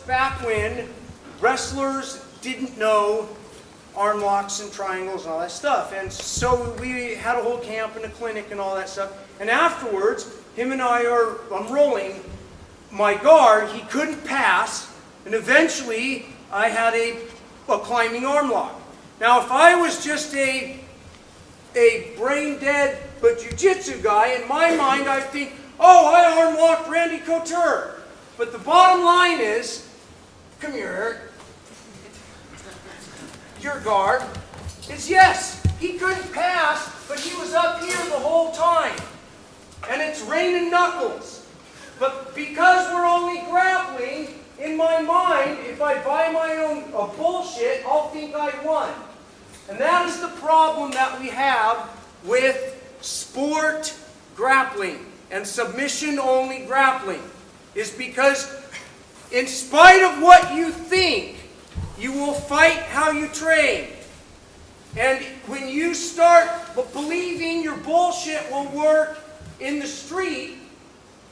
back when wrestlers didn't know arm locks and triangles and all that stuff. And so we had a whole camp and a clinic and all that stuff. And afterwards, him and I are unrolling my guard. He couldn't pass. And eventually, I had a climbing arm lock. Now, if I was just a brain-dead but jiu-jitsu guy, in my mind, I think, oh, I arm locked Randy Haueter. But the bottom line is, come here, Eric. Your guard is yes, he couldn't pass, but he was up here the whole time. And it's raining knuckles. But because we're only grappling, in my mind, if I buy my own bullshit, I'll think I won. And that is the problem that we have with sport grappling and submission-only grappling, is because in spite of what you think, you will fight how you train. And when you start believing your bullshit will work in the street,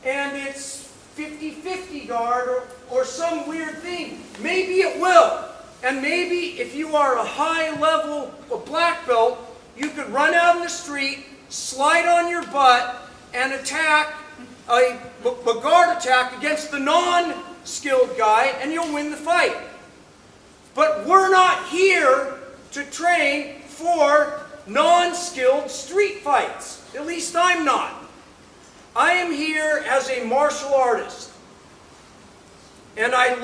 and it's 50-50 guard or some weird thing, maybe it will. And maybe if you are a high-level black belt, you could run out in the street, slide on your butt, and attack a guard attack against the non-skilled guy, and you'll win the fight. But we're not here to train for non-skilled street fights. At least I'm not. I am here as a martial artist. And I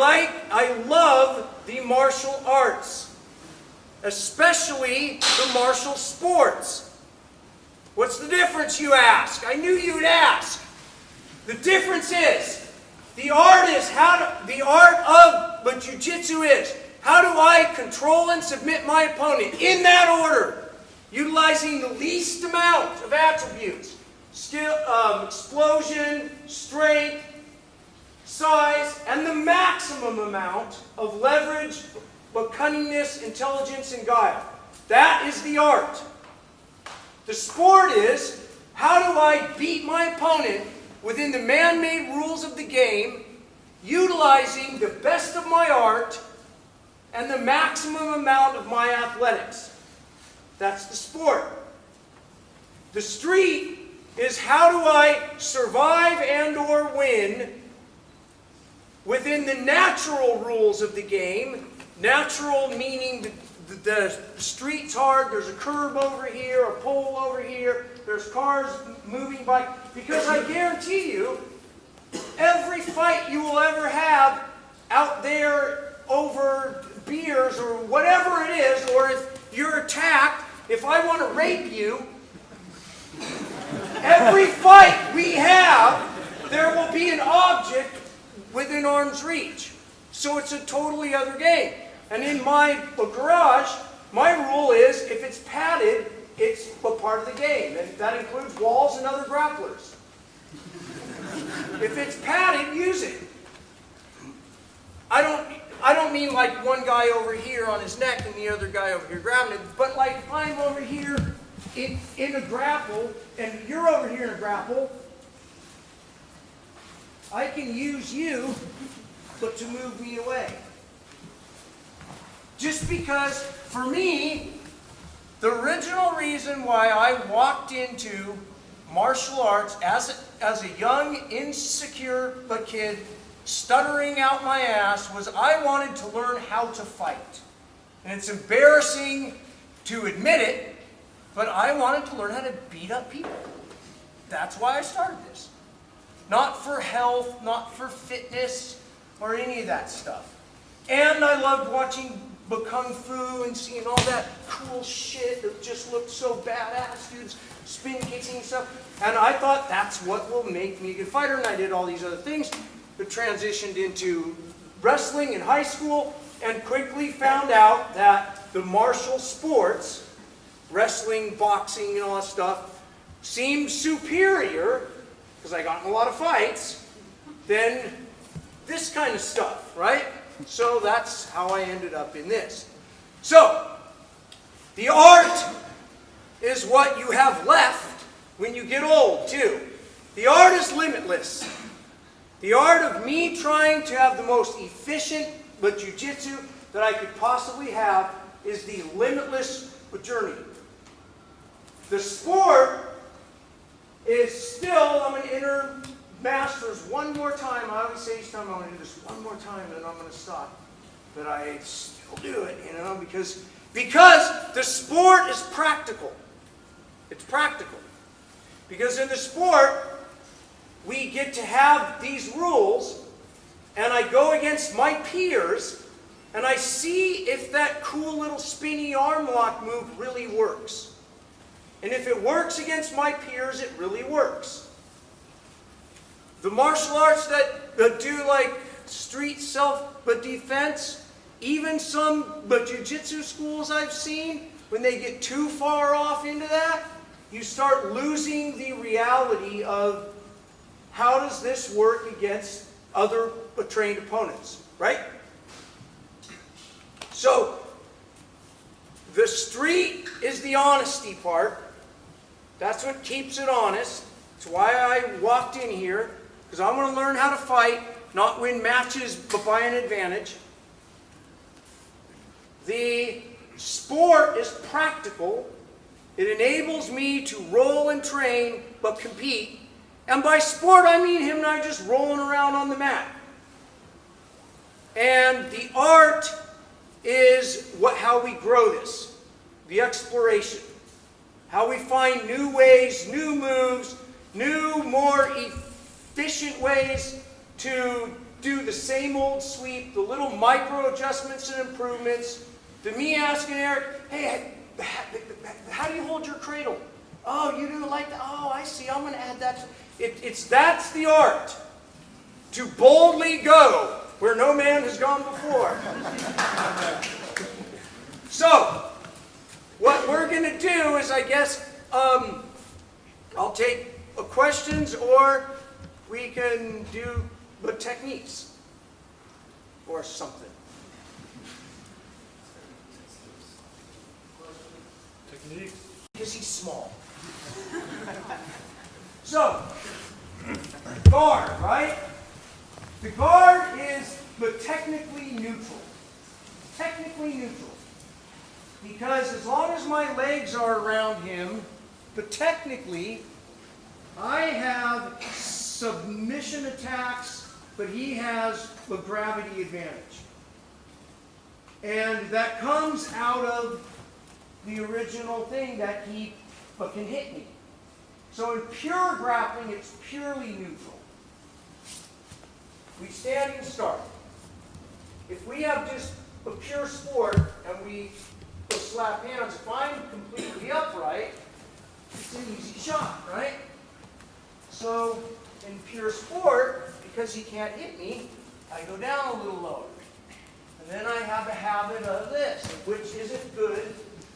love the martial arts, especially the martial sports. What's the difference, you ask? I knew you'd ask. The difference is, the art of jiu-jitsu is, how do I control and submit my opponent in that order, utilizing the least amount of attributes: skill, explosion, strength, size, and the maximum amount of leverage, but cunningness, intelligence, and guile. That is the art. The sport is, how do I beat my opponent within the man-made rules of the game, utilizing the best of my art and the maximum amount of my athletics. That's the sport. The street is, how do I survive and or win within the natural rules of the game. Natural meaning the street's hard, there's a curb over here, a pole over here, there's cars moving by. Because I guarantee you, every fight you will ever have out there over beers or whatever it is, or if you're attacked, if I want to rape you, every fight we have, there will be an object within arm's reach. So it's a totally other game. And in my garage, my rule is, if it's padded, it's a part of the game. And that includes walls and other grapplers. If it's padded, use it. I don't mean like one guy over here on his neck and the other guy over here grabbing it, but like if I'm over here in a grapple and you're over here in a grapple, I can use you, but to move me away. Just because, for me, the original reason why I walked into martial arts as a young, insecure kid, stuttering out my ass, was I wanted to learn how to fight. And it's embarrassing to admit it, but I wanted to learn how to beat up people. That's why I started this. Not for health, not for fitness, or any of that stuff. And I loved watching Kung Fu and seeing all that cool shit that just looked so badass, dudes spin kicking and stuff. And I thought that's what will make me a good fighter. And I did all these other things. But transitioned into wrestling in high school and quickly found out that the martial sports, wrestling, boxing, and all that stuff, seemed superior, because I got in a lot of fights, than this kind of stuff, right? So that's how I ended up in this. So, the art is what you have left when you get old, too. The art is limitless. The art of me trying to have the most efficient jiu-jitsu that I could possibly have is the limitless journey. The sport is still, I'm going to enter masters one more time. I always say each time I'm going to do this one more time and then I'm going to stop. But I still do it, because the sport is practical. It's practical. Because in the sport, we get to have these rules, and I go against my peers, and I see if that cool little spinny arm lock move really works. And if it works against my peers, it really works. The martial arts that do like street self-defense, even some jiu-jitsu schools I've seen, when they get too far off into that, you start losing the reality of how does this work against other trained opponents, right? So, the street is the honesty part. That's what keeps it honest. That's why I walked in here, because I want to learn how to fight, not win matches but by an advantage. The sport is practical. It enables me to roll and train but compete. And by sport, I mean him and I just rolling around on the mat. And the art is how we grow this. The exploration. How we find new ways, new moves, new, more efficient ways to do the same old sweep, the little micro adjustments and improvements. To me asking Eric, hey, how do you hold your cradle? Oh, you do like that? Oh, I see. I'm going to add that. That's the art. To boldly go where no man has gone before. So, what we're going to do is, I guess, I'll take questions, or we can do the techniques or something. Techniques. Because he's small. So, guard, right? The guard is technically neutral. Technically neutral. Because as long as my legs are around him, but technically, I have submission attacks, but he has a gravity advantage. And that comes out of the original thing that he can hit me. So in pure grappling, it's purely neutral. We stand and start. If we have just a pure sport and we slap hands, if I'm completely upright, it's an easy shot, right? So in pure sport, because he can't hit me, I go down a little lower. And then I have a habit of this, which isn't good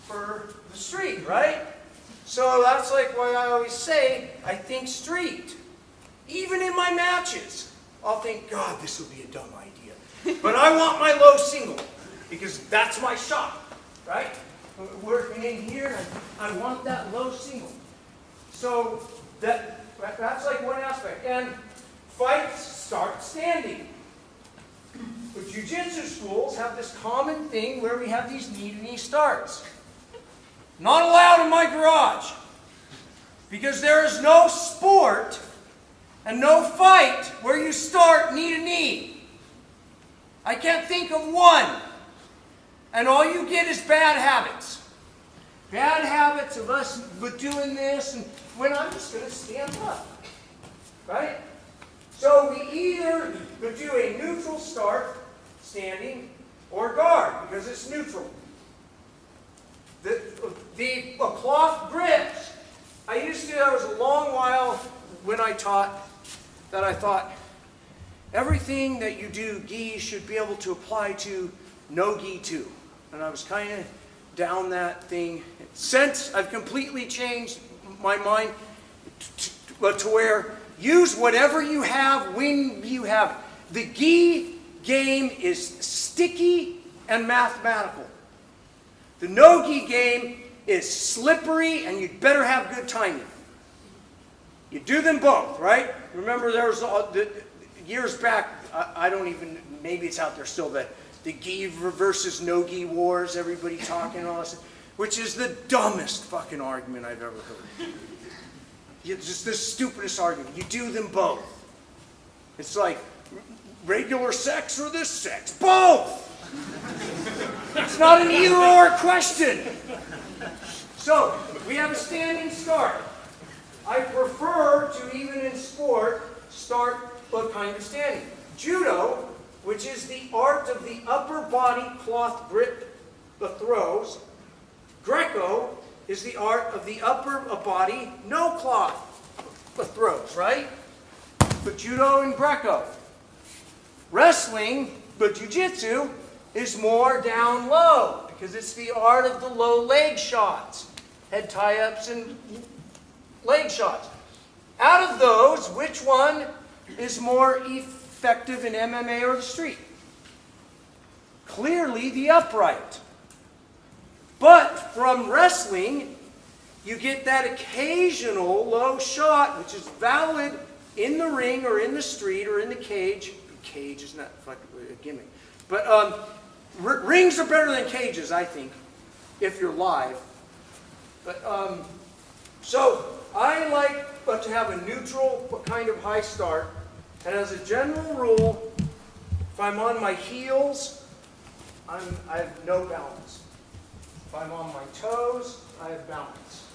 for the street, right? So that's like why I always say, I think street. Even in my matches, I'll think, God, this will be a dumb idea. But I want my low single, because that's my shot, right? Working in here, I want that low single. So that's like one aspect. And fights start standing. But jiu-jitsu schools have this common thing where we have these knee-to-knee starts. Not allowed in my garage. Because there is no sport and no fight where you start knee-to-knee. I can't think of one. And all you get is bad habits. Bad habits of us doing this, and when I'm just going to stand up. Right? So we either do a neutral start, standing, or guard, because it's neutral. The cloth grips, there was a long while when I taught that I thought everything that you do, gi, should be able to apply to no gi too. And I was kind of down that thing. Since I've completely changed my mind to where use whatever you have when you have it. The gi game is sticky and mathematical. The no-gi game is slippery, and you'd better have good timing. You do them both, right? Remember, years back, I don't even, maybe it's out there still, the gi versus no gi wars, everybody talking and all this, which is the dumbest fucking argument I've ever heard. It's just the stupidest argument. You do them both. It's like regular sex or this sex. Both! It's not an either-or question. So, we have a standing start. I prefer to, even in sport, start a kind of standing. Judo, which is the art of the upper body cloth grip, the throws. Greco is the art of the upper body no cloth, the throws, right? But Judo and Greco. Wrestling, but Jiu-Jitsu, is more down low, because it's the art of the low leg shots, head tie-ups and leg shots. Out of those, which one is more effective in MMA or the street? Clearly the upright. But from wrestling, you get that occasional low shot, which is valid in the ring or in the street or in the cage. Cage is not fucking a gimmick. But rings are better than cages, I think, if you're live. But so I like to have a neutral kind of high start. And as a general rule, if I'm on my heels, I have no balance. If I'm on my toes, I have balance.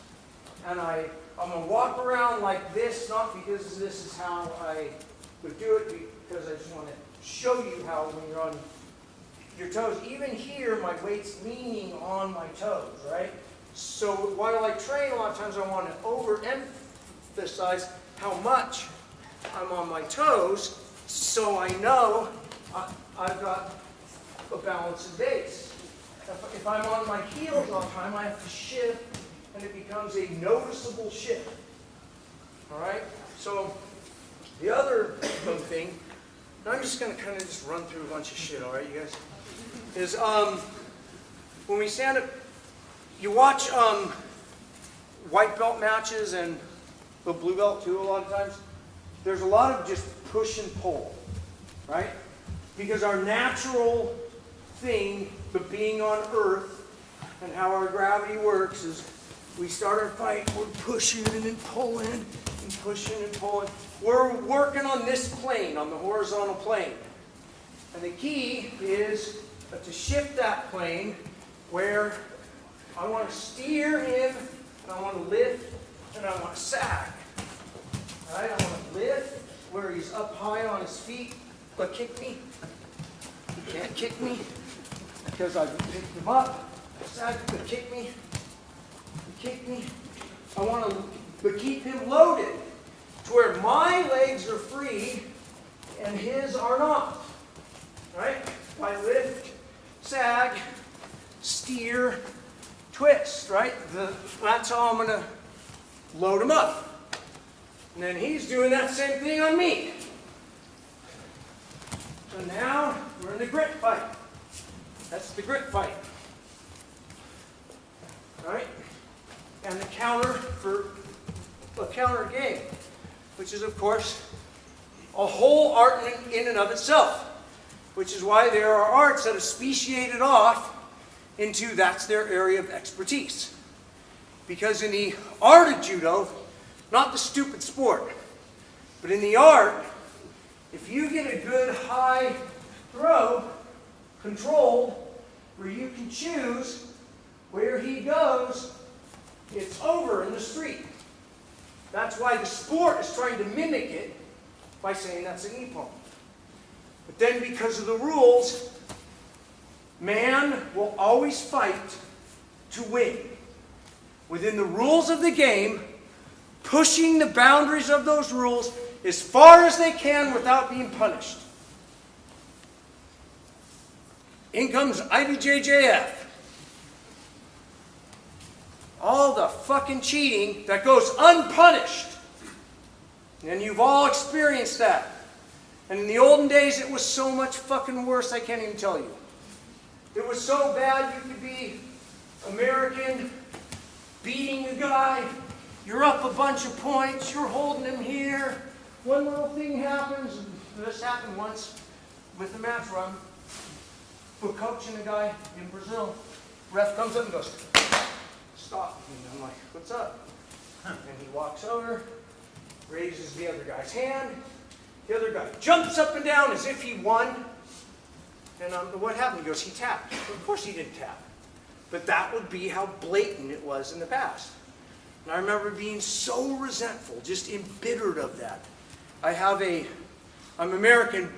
And I'm going to walk around like this, not because this is how I would do it, because I just want to show you how when you're on your toes, even here, my weight's leaning on my toes, right? So while I train, a lot of times I want to overemphasize how much I'm on my toes, so I know I've got a balanced base. If I'm on my heels all the time, I have to shift, and it becomes a noticeable shift. All right? So the other thing, and I'm just going to kind of just run through a bunch of shit, all right, you guys? Is when we stand up, you watch white belt matches and the blue belt too a lot of times. There's a lot of just push and pull, right? Because our natural thing, but being on Earth and how our gravity works is we start our fight, we're pushing and then pulling and pushing and pulling. We're working on this plane, on the horizontal plane. And the key is to shift that plane where I want to steer him, and I want to lift, and I want to sag. All right? I want to lift where he's up high on his feet, but kick me. He can't kick me because I picked him up. Sag, but kick me. Kick me. I want to keep him loaded to where my legs are free and his are not. Right? I lift, sag, steer, twist, right? That's how I'm going to load him up. And then he's doing that same thing on me. So now we're in the grit fight. That's the grit fight. All right? And the counter for a counter game, which is, of course, a whole art in and of itself. Which is why there are arts that are speciated off into that's their area of expertise. Because in the art of judo, not the stupid sport, but in the art, if you get a good high throw, controlled, where you can choose where he goes, it's over in the street. That's why the sport is trying to mimic it by saying that's an ippon. But then because of the rules, man will always fight to win. Within the rules of the game, pushing the boundaries of those rules as far as they can without being punished. In comes IBJJF. All the fucking cheating that goes unpunished. And you've all experienced that. And in the olden days, it was so much fucking worse, I can't even tell you. It was so bad you could be American, beating a guy, you're up a bunch of points, you're holding him here, one little thing happens, this happened once with the match run. We're coaching a guy in Brazil. Ref comes up and goes, stop. And I'm like, what's up? And he walks over, raises the other guy's hand. The other guy jumps up and down as if he won. And what happened? He goes, he tapped. Of course he didn't tap. But that would be how blatant it was in the past. And I remember being so resentful, just embittered of that. I'm American,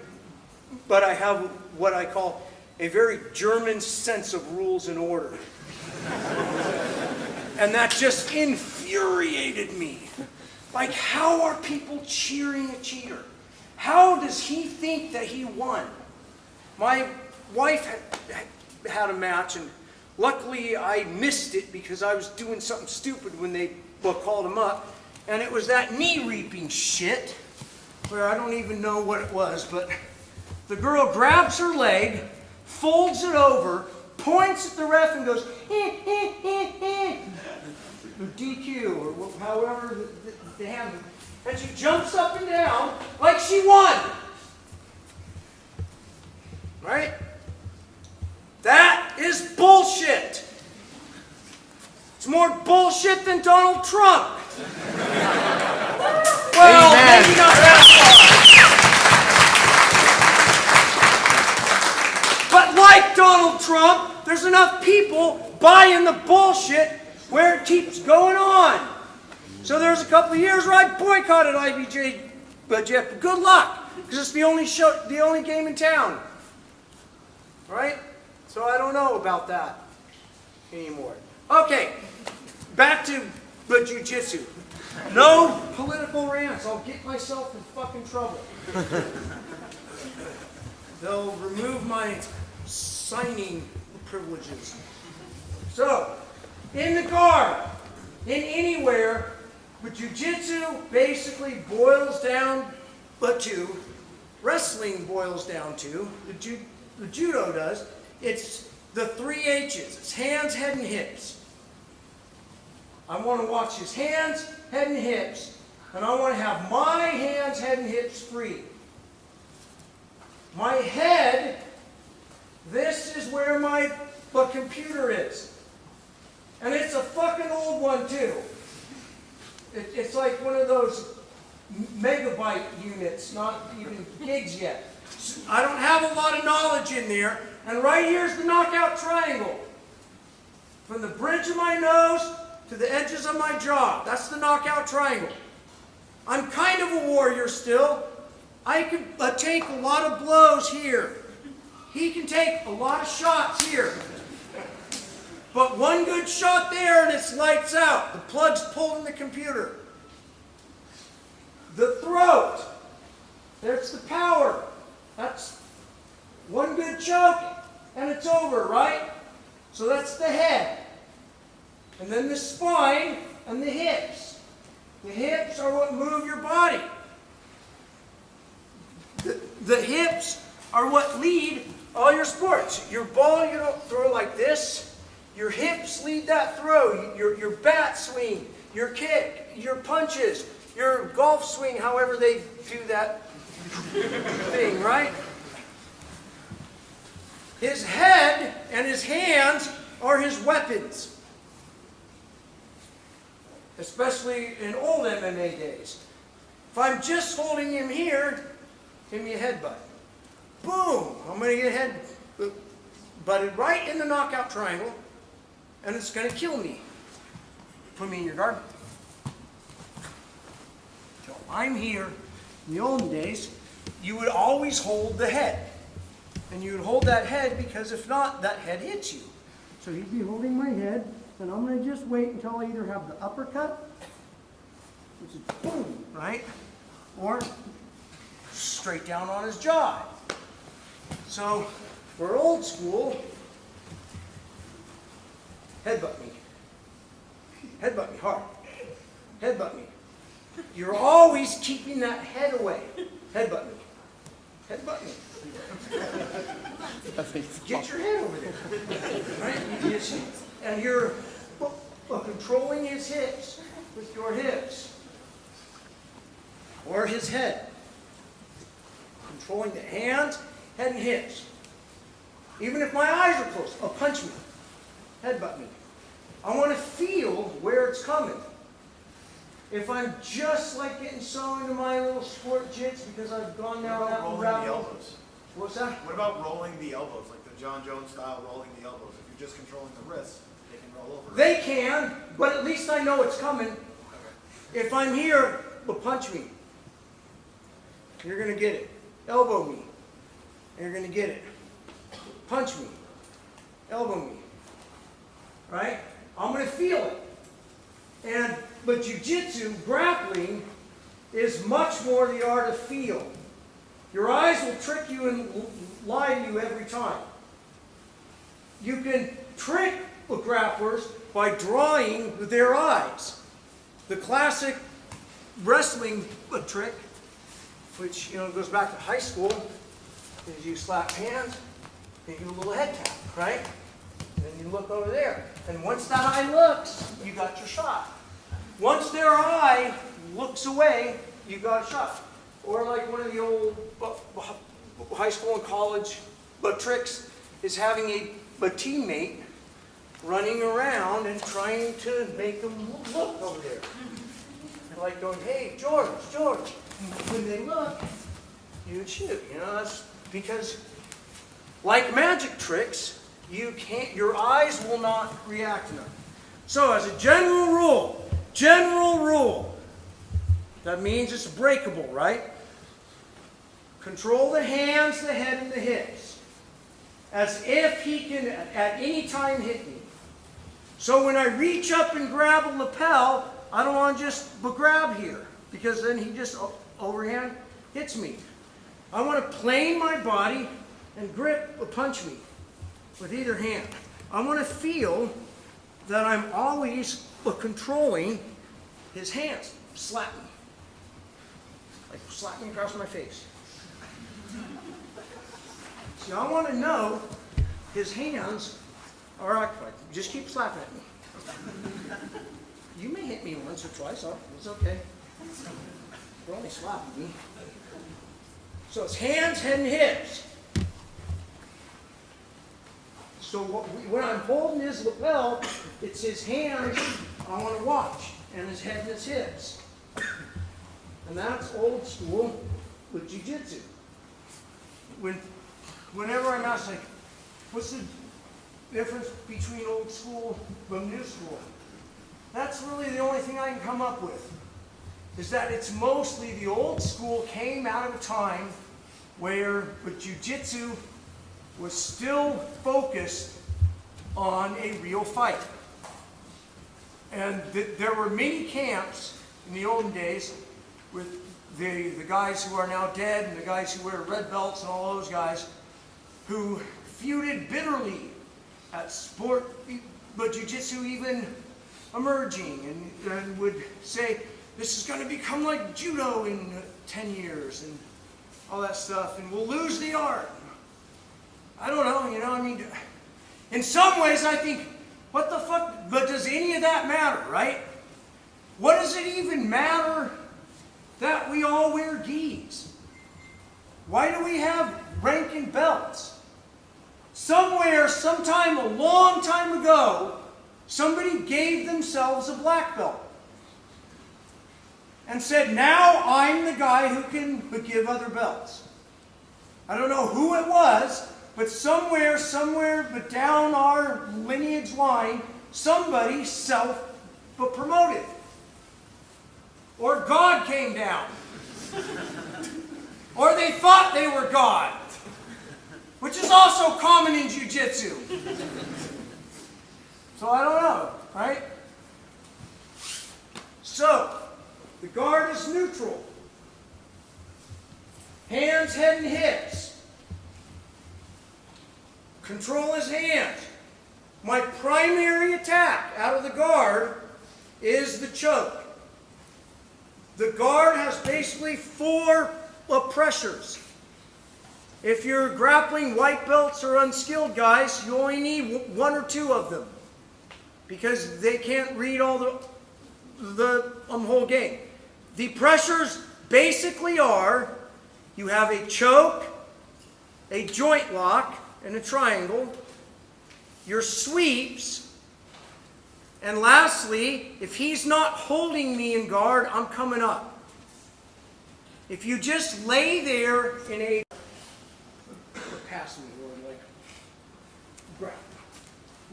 but I have what I call a very German sense of rules and order. And that just infuriated me. Like, how are people cheering a cheater? How does he think that he won? My wife had a match, and luckily I missed it because I was doing something stupid when they called him up. And it was that knee reaping shit, where I don't even know what it was, but the girl grabs her leg, folds it over, points at the ref and goes, or DQ, or however they have it. And she jumps up and down like she won. Right? That is bullshit. It's more bullshit than Donald Trump. Well, Amen. maybe not that far. But like Donald Trump, there's enough people buying the bullshit where it keeps going on. So there's a couple of years where I boycotted IBJ, but Jeff, good luck, because it's the only game in town. Right? So I don't know about that anymore. Okay, back to jiu-jitsu. No political rants. I'll get myself in fucking trouble. They'll remove my signing privileges. So, in the guard, in anywhere, but jiu-jitsu basically boils down to, wrestling boils down to, the judo does, it's the 3 H's. It's hands, head, and hips. I want to watch his hands, head, and hips, and I want to have my hands, head, and hips free. My head, this is where my computer is. And it's a fucking old one, too. It's like one of those megabyte units, not even gigs yet. I don't have a lot of knowledge in there. And right here's the knockout triangle. From the bridge of my nose to the edges of my jaw. That's the knockout triangle. I'm kind of a warrior still. I can take a lot of blows here. He can take a lot of shots here. But one good shot there and it's lights out. The plug's pulled in the computer. The throat. There's the power. That's one good choke and it's over, right? So that's the head. And then the spine and the hips. The hips are what move your body. The hips are what lead all your sports. Your ball, you don't throw like this. Your hips lead that throw. Your bat swing, your kick, your punches, your golf swing, however they do that thing, right? His head and his hands are his weapons. Especially in old MMA days. If I'm just holding him here, give me a headbutt. Boom! I'm going to get head butted right in the knockout triangle, and it's going to kill me. Put me in your guard. So I'm here. In the olden days, you would always hold the head. And you would hold that head because if not, that head hits you. So he'd be holding my head, and I'm going to just wait until I either have the uppercut, which is boom, right? Or straight down on his jaw. So, for old school, headbutt me. Headbutt me hard. Headbutt me. You're always keeping that head away. Headbutt me. Headbutt me. Get your head over there. Right? And you're controlling his hips with your hips. Or his head. controlling the hands, head, and hips. Even if my eyes are closed, punch me, headbutt me. I want to feel where it's coming. If I'm just like getting so into my little sport jits because I've gone down that rolling route. the elbows? What's that? What about rolling the elbows, like the John Jones style rolling the elbows? If you're just controlling the wrists, they can roll over. They can, but at least I know it's coming. Okay. If I'm here, punch me. You're going to get it. Elbow me. You're going to get it. Punch me. Elbow me. Right? I'm going to feel it. But jiu-jitsu, grappling, is much more the art of feel. Your eyes will trick you and lie to you every time. You can trick the grapplers by drawing their eyes. The classic wrestling trick, which goes back to high school, is you slap hands and you do a little head tap, right? And then you look over there. And once that eye looks, you got your shot. Once their eye looks away, you got a shot. Or like one of the old high school and college tricks is having a teammate running around and trying to make them look over there. Like going, hey, George. When they look, you shoot. That's because, like magic tricks, your eyes will not react to them. So as a general rule, that means it's breakable, right? Control the hands, the head, and the hips. As if he can at any time hit me. So when I reach up and grab a lapel, I don't want to just grab here, because then he just overhand hits me. I want to plane my body and grip or punch me with either hand. I want to feel that I'm always controlling his hands. Slap me. Like slap me across my face. See, I want to know his hands are occupied. Just keep slapping at me. You may hit me once or twice. It's okay. You're only slapping me. So it's hands, head, and hips. So when I'm holding his lapel, it's his hands I want to watch, and his head and his hips. And that's old school with jiu-jitsu. Whenever I'm asked, like, what's the difference between old school and new school? That's really the only thing I can come up with, is that it's mostly the old school came out of a time where jiu-jitsu was still focused on a real fight. And there were many camps in the olden days with the guys who are now dead and the guys who wear red belts and all those guys who feuded bitterly at sport, but jiu-jitsu even emerging, and would say, this is going to become like judo in 10 years and all that stuff, and we'll lose the art. I don't know, in some ways I think, what the fuck, but does any of that matter, right? What does it even matter that we all wear gis? Why do we have rank and belts? Somewhere, sometime, a long time ago, somebody gave themselves a black belt and said, now I'm the guy who can give other belts. I don't know who it was, but somewhere, but down our lineage line, somebody self-promoted. Or God came down. Or they thought they were God, which is also common in jiu-jitsu. So I don't know, right? So, the guard is neutral. Hands, head, and hips. Control his hands. My primary attack out of the guard is the choke. The guard has basically 4 pressures. If you're grappling white belts or unskilled guys, you only need 1 or 2 of them, because they can't read all the whole game. The pressures basically are, You have a choke, a joint lock, and a triangle. Your sweeps. And lastly, if he's not holding me in guard, I'm coming up. If you just lay there in a... Pass me, Lord, like... Grab.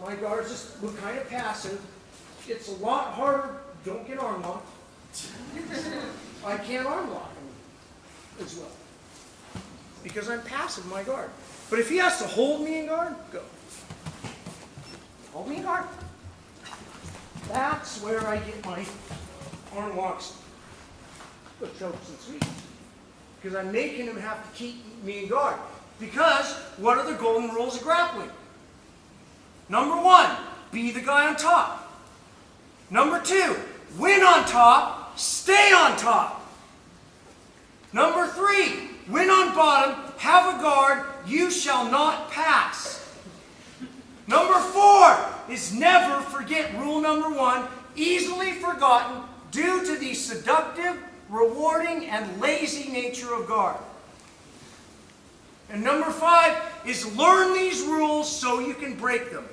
My guards just look kind of passive. It's a lot harder. Don't get arm locked. I can't arm lock him as well. Because I'm passive, my guard. But if he has to hold me in guard, go. Hold me in guard. That's where I get my arm locks, the chokes and sweeps. Because I'm making him have to keep me in guard. Because what are the golden rules of grappling? Number 1, be the guy on top. Number 2, win on top, stay on top. Number 3, win on bottom, have a guard, you shall not pass. Number 4 is never forget rule number 1, easily forgotten due to the seductive, rewarding, and lazy nature of guard. And number 5 is learn these rules so you can break them.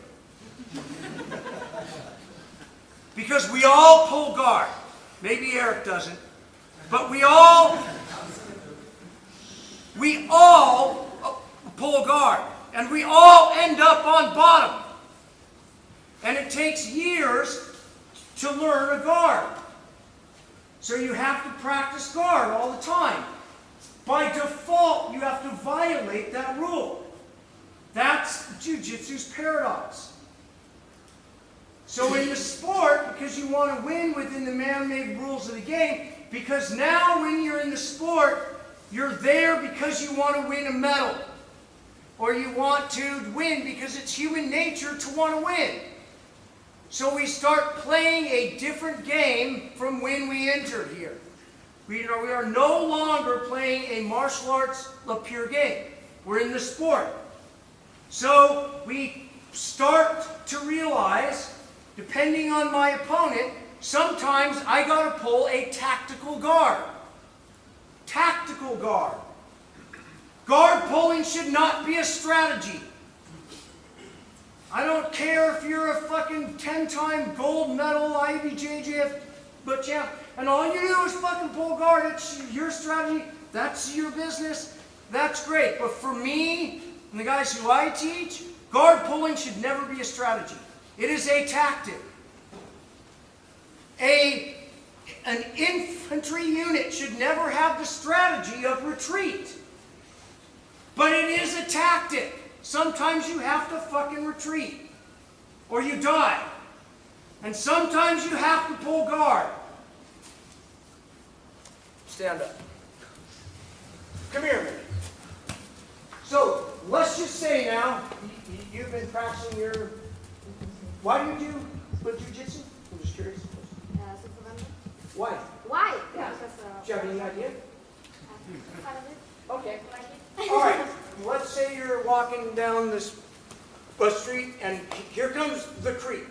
Because we all pull guard. Maybe Eric doesn't. But we all pull guard. And we all end up on bottom. And it takes years to learn a guard. So you have to practice guard all the time. By default, you have to violate that rule. That's Jiu-Jitsu's paradox. So in the sport, because you want to win within the man-made rules of the game, because now when you're in the sport, you're there because you want to win a medal. Or you want to win because it's human nature to want to win. So we start playing a different game from when we entered here. We are no longer playing a martial arts, a pure game. We're in the sport. So we start to realize, depending on my opponent, sometimes I got to pull a tactical guard. Tactical guard. Guard pulling should not be a strategy. I don't care if you're a fucking 10-time gold medal IBJJF champ, and all you do is fucking pull guard. It's your strategy. That's your business. That's great. But for me and the guys who I teach, guard pulling should never be a strategy. It is a tactic. An infantry unit should never have the strategy of retreat. But it is a tactic. Sometimes you have to fucking retreat, or you die. And sometimes you have to pull guard. Stand up. Come here a minute. So, let's just say now, you've been practicing your... Why do you do jiu-jitsu? I'm just curious. Why? Why? Yeah. Because, Do you have any idea? Okay. Like it. All right. Let's say you're walking down this street, and here comes the creep.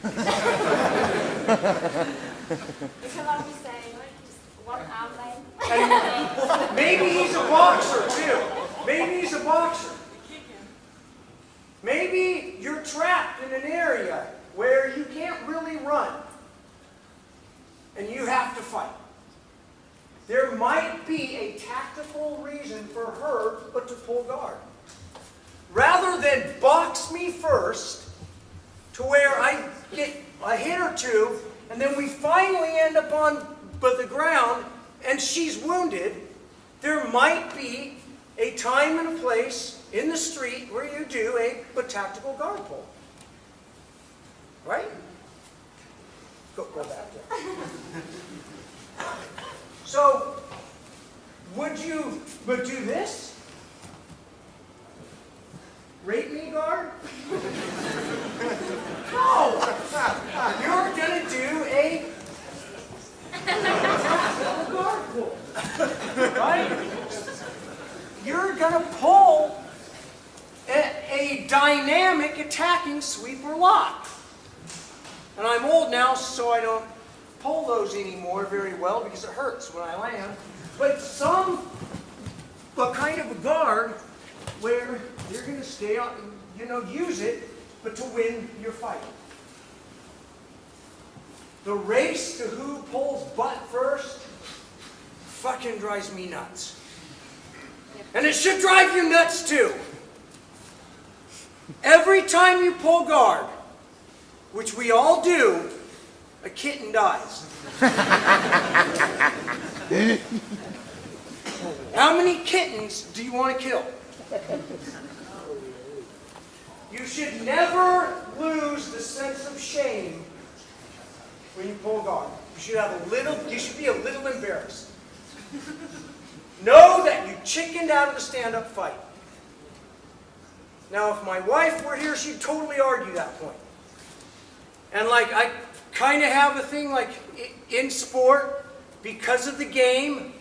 You cannot be saying just one arm length. And maybe he's a boxer too. Maybe he's a boxer. Maybe you're trapped in an area where you can't really run, and you have to fight. There might be a tactical reason for her but to pull guard. Rather than box me first to where I get a hit or two, and then we finally end up on the ground and she's wounded, there might be a time and a place in the street where you do a tactical guard pull. Right? Go back there. So, would you do this? Rape me guard? No! You're going to do a guard pull. Right? You're going to pull a dynamic attacking sweep or lock. And I'm old now, so I don't pull those anymore very well because it hurts when I land. But some but kind of a guard where you're going to stay on, use it, but to win your fight. The race to who pulls butt first fucking drives me nuts. And it should drive you nuts too. Every time you pull guard, which we all do, a kitten dies. How many kittens do you want to kill? You should never lose the sense of shame when you pull guard. You should be a little embarrassed. Know that you chickened out of the stand-up fight. Now, if my wife were here, she'd totally argue that point. And I kind of have a thing in sport, because of the game,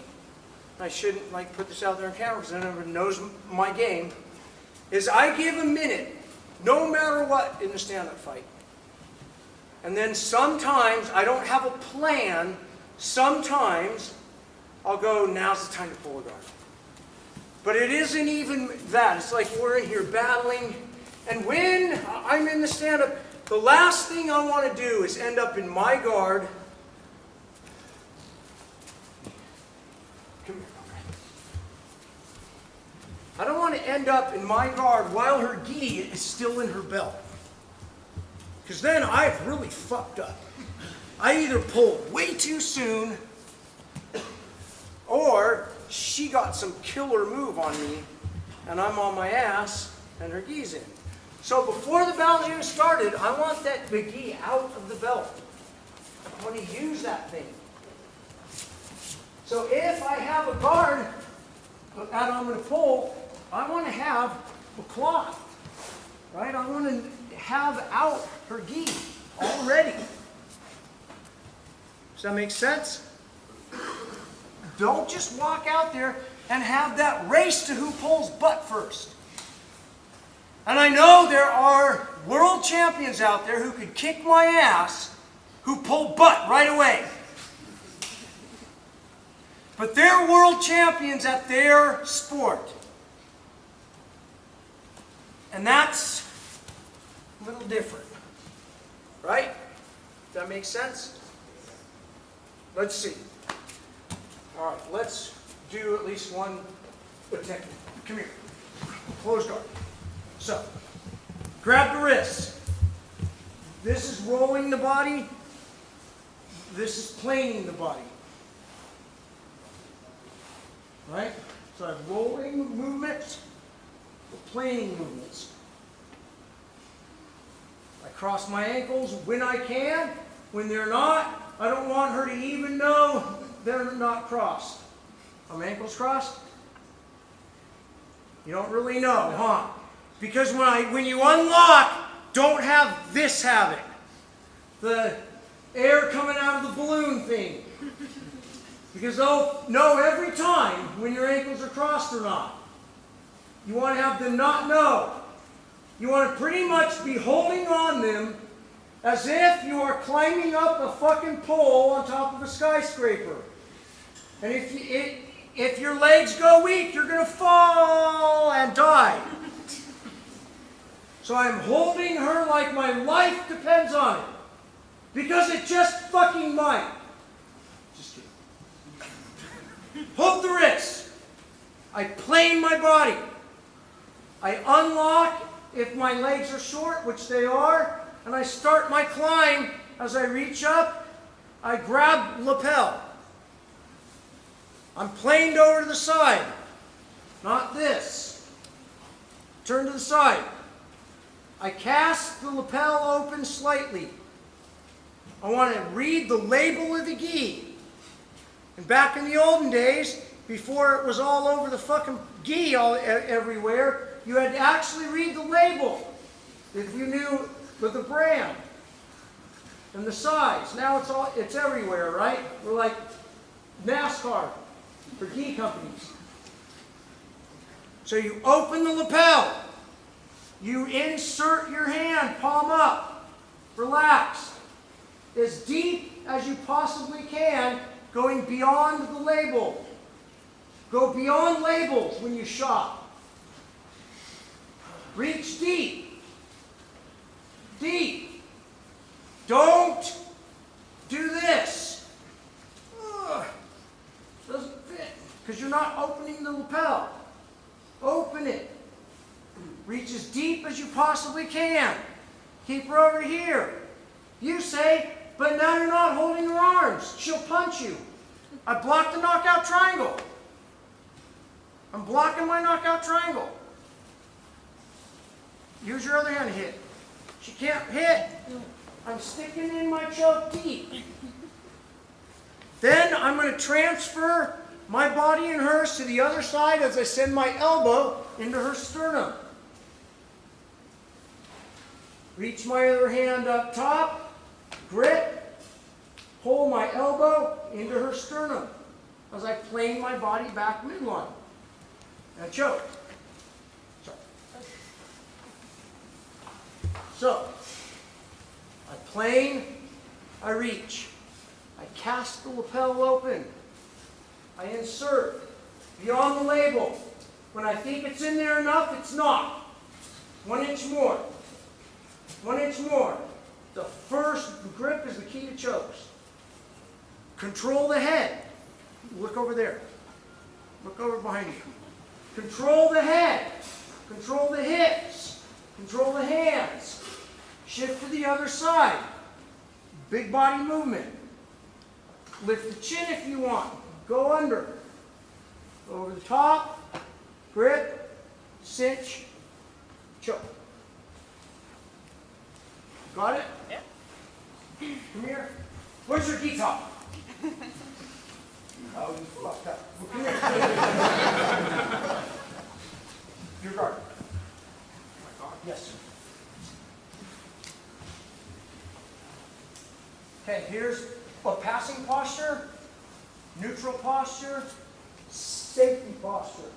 I shouldn't put this out there on camera because everyone knows my game, is I give a minute, no matter what, in the stand-up fight. And then sometimes, I don't have a plan, sometimes I'll go, now's the time to pull a guard. But it isn't even that. It's like we're in here battling, and when I'm in the stand-up, the last thing I want to do is end up in my guard. Come here. I don't want to end up in my guard while her gi is still in her belt. Because then I've really fucked up. I either pulled way too soon, or she got some killer move on me, and I'm on my ass, and her gi's in. So before the battle even started, I want the gi out of the belt. I want to use that thing. So if I have a guard that I'm going to pull, I want to have a cloth, right? I want to have out her gi already. Does that make sense? Don't just walk out there and have that race to who pulls butt first. And I know there are world champions out there who could kick my ass who pull butt right away. But they're world champions at their sport. And that's a little different. Right? Does that make sense? Let's see. All right, let's do at least one technique. Come here. Close guard. So, grab the wrists. This is rolling the body. This is planing the body. Right? So I have rolling movements, planing movements. I cross my ankles when I can. When they're not, I don't want her to even know they're not crossed. Are my ankles crossed? You don't really know, huh? Because when you unlock, don't have this habit. The air coming out of the balloon thing. Because they'll know every time when your ankles are crossed or not. You want to have them not know. You want to pretty much be holding on them as if you are climbing up a fucking pole on top of a skyscraper. And if your legs go weak, you're going to fall and die. So I'm holding her like my life depends on it. Because it just fucking might. Just kidding. Hold the wrists. I plane my body. I unlock if my legs are short, which they are, and I start my climb. As I reach up, I grab lapel. I'm planed over to the side. Not this. Turn to the side. I cast the lapel open slightly. I want to read the label of the gi. And back in the olden days, before it was all over the fucking gi everywhere, you had to actually read the label if you knew the brand and the size. Now it's everywhere, right? We're like NASCAR for gi companies. So you open the lapel. You insert your hand, palm up. Relax. As deep as you possibly can, going beyond the label. Go beyond labels when you shop. Reach deep. Deep. Don't do this. Ugh. Doesn't fit because you're not opening the lapel. Open it. Reach as deep as you possibly can. Keep her over here. You say, but now you're not holding her arms. She'll punch you. I blocked the knockout triangle. I'm blocking my knockout triangle. Use your other hand to hit. She can't hit. I'm sticking in my choke deep. Then I'm going to transfer my body and hers to the other side as I send my elbow into her sternum. Reach my other hand up top, grip, hold my elbow into her sternum as I plane my body back midline. Now choke. So, I plane, I reach. I cast the lapel open. I insert beyond the label. When I think it's in there enough, it's not. 1 inch more. 1 inch more. The first grip is the key to chokes. Control the head. Look over there. Look over behind you. Control the head. Control the hips. Control the hands. Shift to the other side. Big body movement. Lift the chin if you want. Go under. Over the top. Grip. Cinch. Choke. Got it? Yeah. Come here. Where's your guitar? Oh, you fucked up. Well, come here. Your guard. My guard? Yes, sir. Okay, here's a passing posture, neutral posture, safety posture.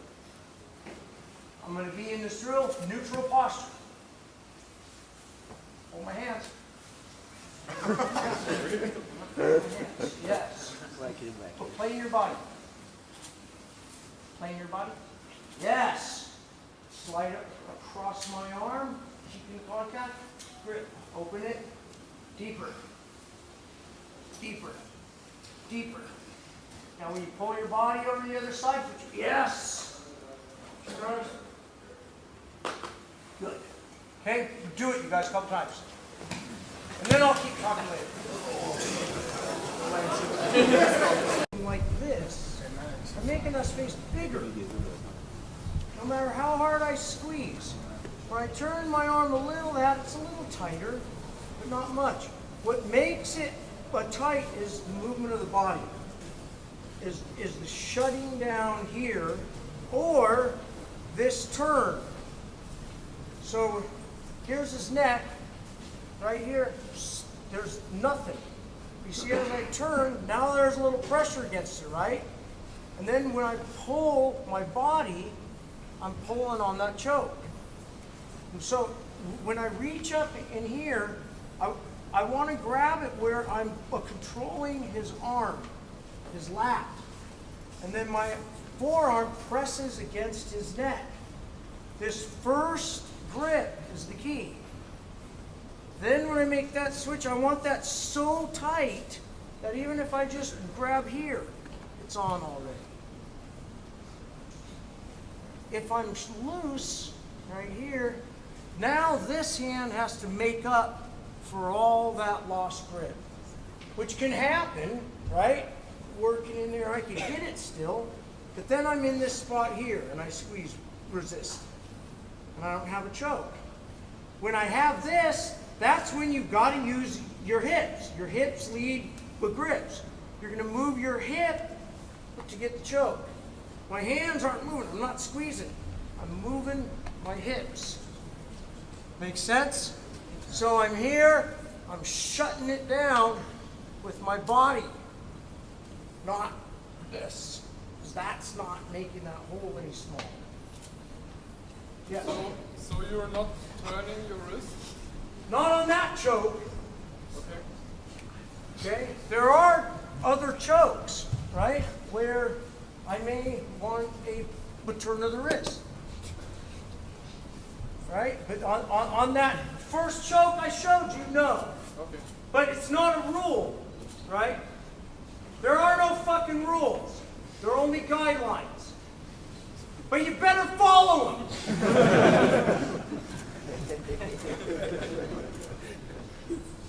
I'm going to be in this drill, neutral posture. Hold my hands. Yes. Plane your body. Plane your body. Yes. Slide it across my arm. Keeping contact. Grip. Open it. Deeper. Deeper. Deeper. Now when you pull your body over the other side, put your, yes. Good. Okay? Do it, you guys, a couple times. And then I'll keep talking later. Like this, I'm making that space bigger. No matter how hard I squeeze. When I turn my arm a little, it's a little tighter, but not much. What makes it tight is the movement of the body. Is the shutting down here, or this turn. So here's his neck, right here, there's nothing. You see as I turn, now there's a little pressure against it, right? And then when I pull my body, I'm pulling on that choke. And so when I reach up in here, I want to grab it where I'm controlling his arm, his lat. And then my forearm presses against his neck. This first grip is the key. Then when I make that switch, I want that so tight that even if I just grab here, it's on already. If I'm loose, right here, now this hand has to make up for all that lost grip, which can happen, right? Working in there, I can get it still, but then I'm in this spot here and I squeeze, resist, and I don't have a choke. When I have this, that's when you've got to use your hips. Your hips lead with grips. You're going to move your hip to get the choke. My hands aren't moving. I'm not squeezing. I'm moving my hips. Make sense? So I'm here. I'm shutting it down with my body. Not this. Because that's not making that hole any smaller. Yes? So you're not turning your wrist? Not on that choke. Okay. Okay? There are other chokes, right? Where I may want a turn of the wrist. Right? But on that first choke I showed you, no. Okay. But it's not a rule, right? There are no fucking rules. There are only guidelines. But you better follow them.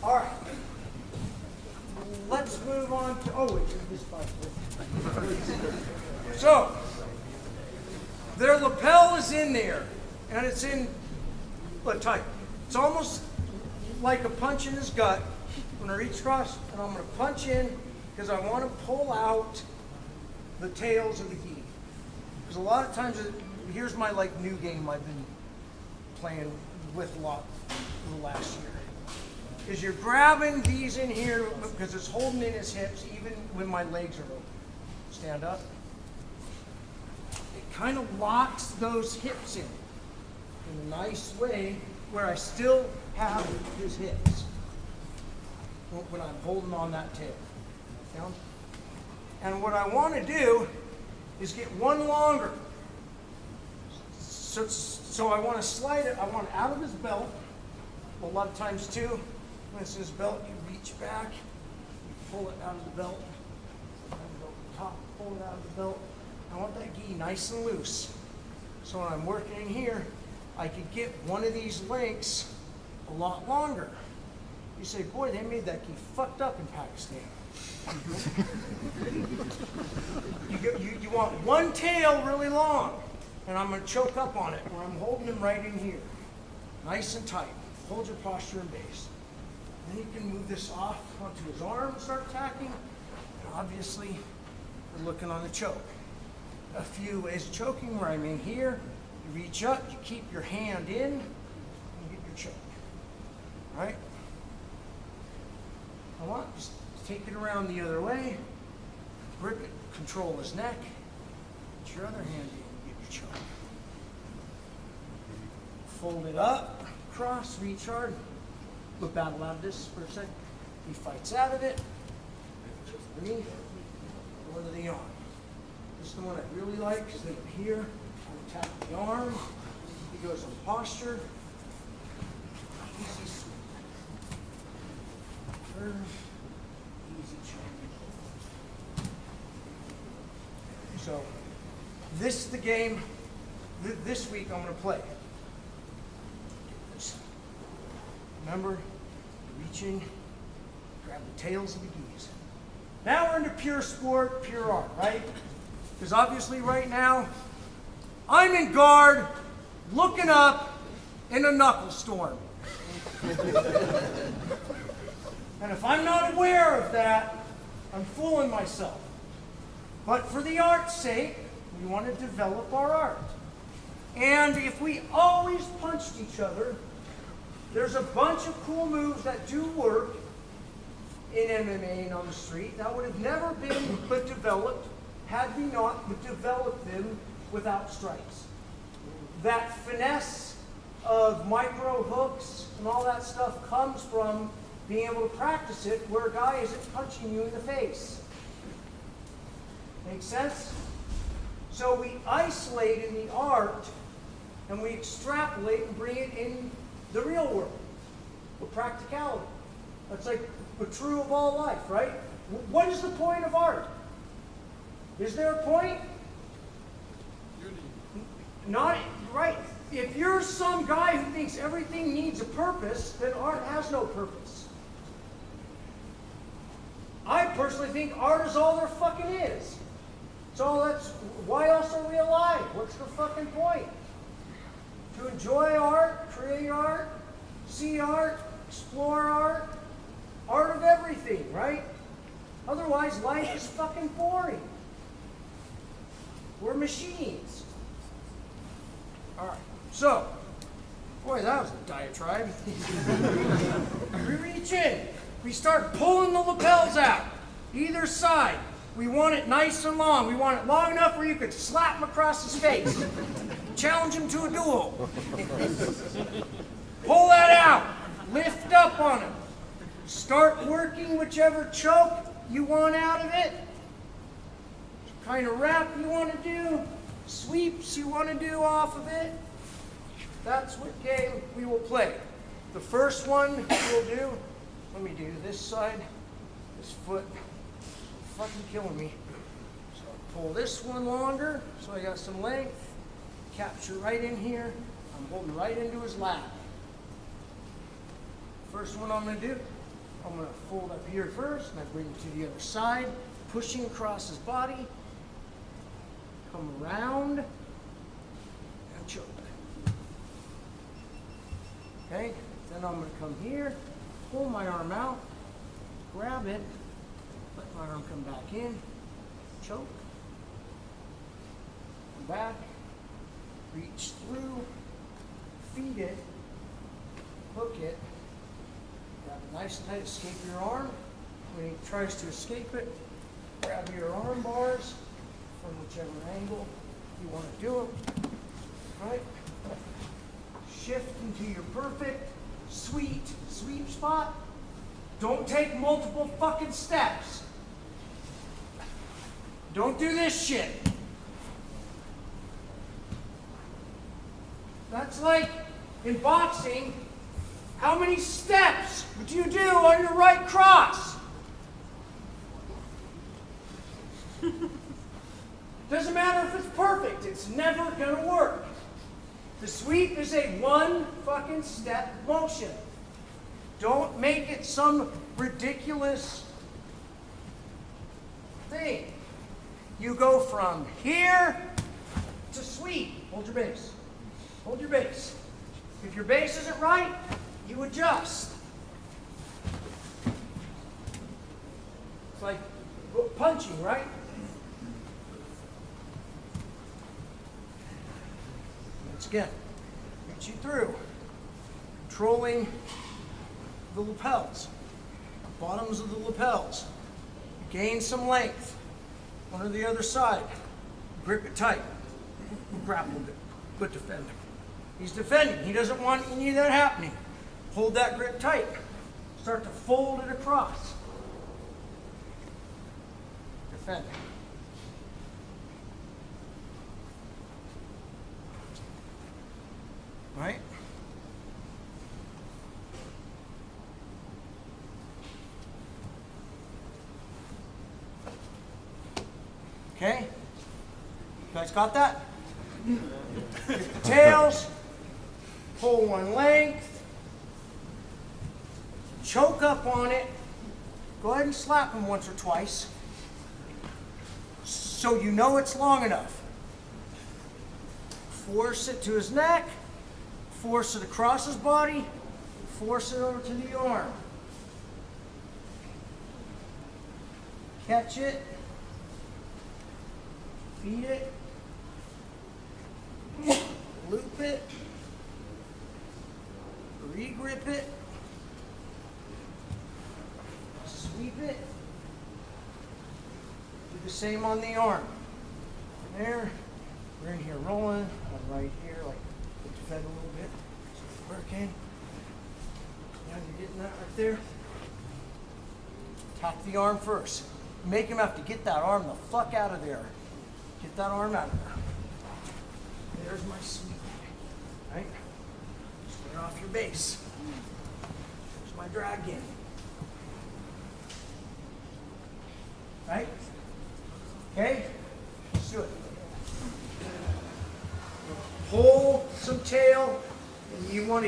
All right. Let's move on to, oh, wait, this fight. So, their lapel is in there, and it's in, but tight. It's almost like a punch in his gut. I'm going to reach across, and I'm going to punch in, because I want to pull out the tails of the gi. Because a lot of times, here's my like new game I've been playing with a lot the last year. Is you're grabbing these in here because it's holding in his hips even when my legs are open. Stand up. It kind of locks those hips in a nice way where I still have his hips when I'm holding on that tail. Down. And what I want to do is get one longer. So I want to slide it, I want it out of his belt. A lot of times too, when it's in his belt, you reach back, you pull it out of the belt, and go top, pull it out of the belt. I want that gi nice and loose. So when I'm working in here, I could get one of these links a lot longer. You say, boy, they made that gi fucked up in Pakistan. You want one tail really long, and I'm going to choke up on it where I'm holding him right in here. Nice and tight. Hold your posture and base. Then you can move this off onto his arm and start attacking. And obviously, we're looking on the choke. A few ways of choking where I'm in here. You reach up, you keep your hand in, and you get your choke. Right? I want just take it around the other way. Grip it, control his neck. Put your other hand in and get your choke. Fold it up, cross, reach hard. We'll battle out of this for a second. He fights out of it. Underneath, go to the arm. This is the one I really like because then here, I tap the arm. He goes in posture. Easy sweep. Turn. Easy choke. So, this is the game this week I'm going to play. Remember, reaching, grab the tails of the geese. Now we're into pure sport, pure art, right? Because obviously right now, I'm in guard, looking up in a knuckle storm. And if I'm not aware of that, I'm fooling myself. But for the art's sake, we want to develop our art. And if we always punched each other, there's a bunch of cool moves that do work in MMA and on the street that would have never been but developed had we not developed them without strikes. That finesse of micro hooks and all that stuff comes from being able to practice it where a guy isn't punching you in the face. Make sense? So we isolate in the art and we extrapolate and bring it in the real world, with practicality. That's like true of all life, right? What is the point of art? Is there a point? Not right. If you're some guy who thinks everything needs a purpose, then art has no purpose. I personally think art is all there fucking is. So why else are we alive? What's the fucking point? To enjoy art, create art, see art, explore art, art of everything, right? Otherwise, life is fucking boring. We're machines. All right, so, boy, that was a diatribe. We reach in. We start pulling the lapels out, either side. We want it nice and long. We want it long enough where you could slap him across his face. Challenge him to a duel. Pull that out. Lift up on him. Start working whichever choke you want out of it. kind of wrap you want to do, sweeps you want to do off of it, that's what game we will play. The first one we'll do, let me do this side, this foot, fucking killing me. So I'll pull this one longer, so I got some length, capture right in here, I'm holding right into his lap. First one I'm going to do, I'm going to fold up here first, and I bring it to the other side, pushing across his body, come around, and choke. Okay, then I'm going to come here, pull my arm out, grab it, let my arm come back in, choke, come back, reach through, feed it, hook it, grab it nice and tight, escape your arm. When he tries to escape it, grab your arm bars from whichever angle you want to do it. Right? Shift into your perfect sweep spot. Don't take multiple fucking steps. Don't do this shit. That's like in boxing, how many steps would you do on your right cross? Doesn't matter if it's perfect, it's never gonna work. The sweep is a one fucking step motion. Don't make it some ridiculous thing. You go from here to sweep. Hold your base. Hold your base. If your base isn't right, you adjust. It's like punching, right? Once again, reaching through, controlling the lapels, bottoms of the lapels. Gain some length. One or the other side. Grip it tight. Grapple it. But defend him. He's defending. He doesn't want any of that happening. Hold that grip tight. Start to fold it across. Defend. Right? Okay? You guys got that? Get the tails, pull one length, choke up on it, go ahead and slap him once or twice so you know it's long enough. Force it to his neck, force it across his body, force it over to the arm. Catch it, feed it, loop it, re-grip it, sweep it, do the same on the arm. There, we're in here rolling, I'm right here, like put the fed a little bit, so it's working. Now you're getting that right there. Attack the arm first. Make him have to get that arm the fuck out of there. Get that arm out of there. There's my sweep. Right? Square off your base. There's my drag in. Right? Okay? Let's do it. Pull some tail, and you want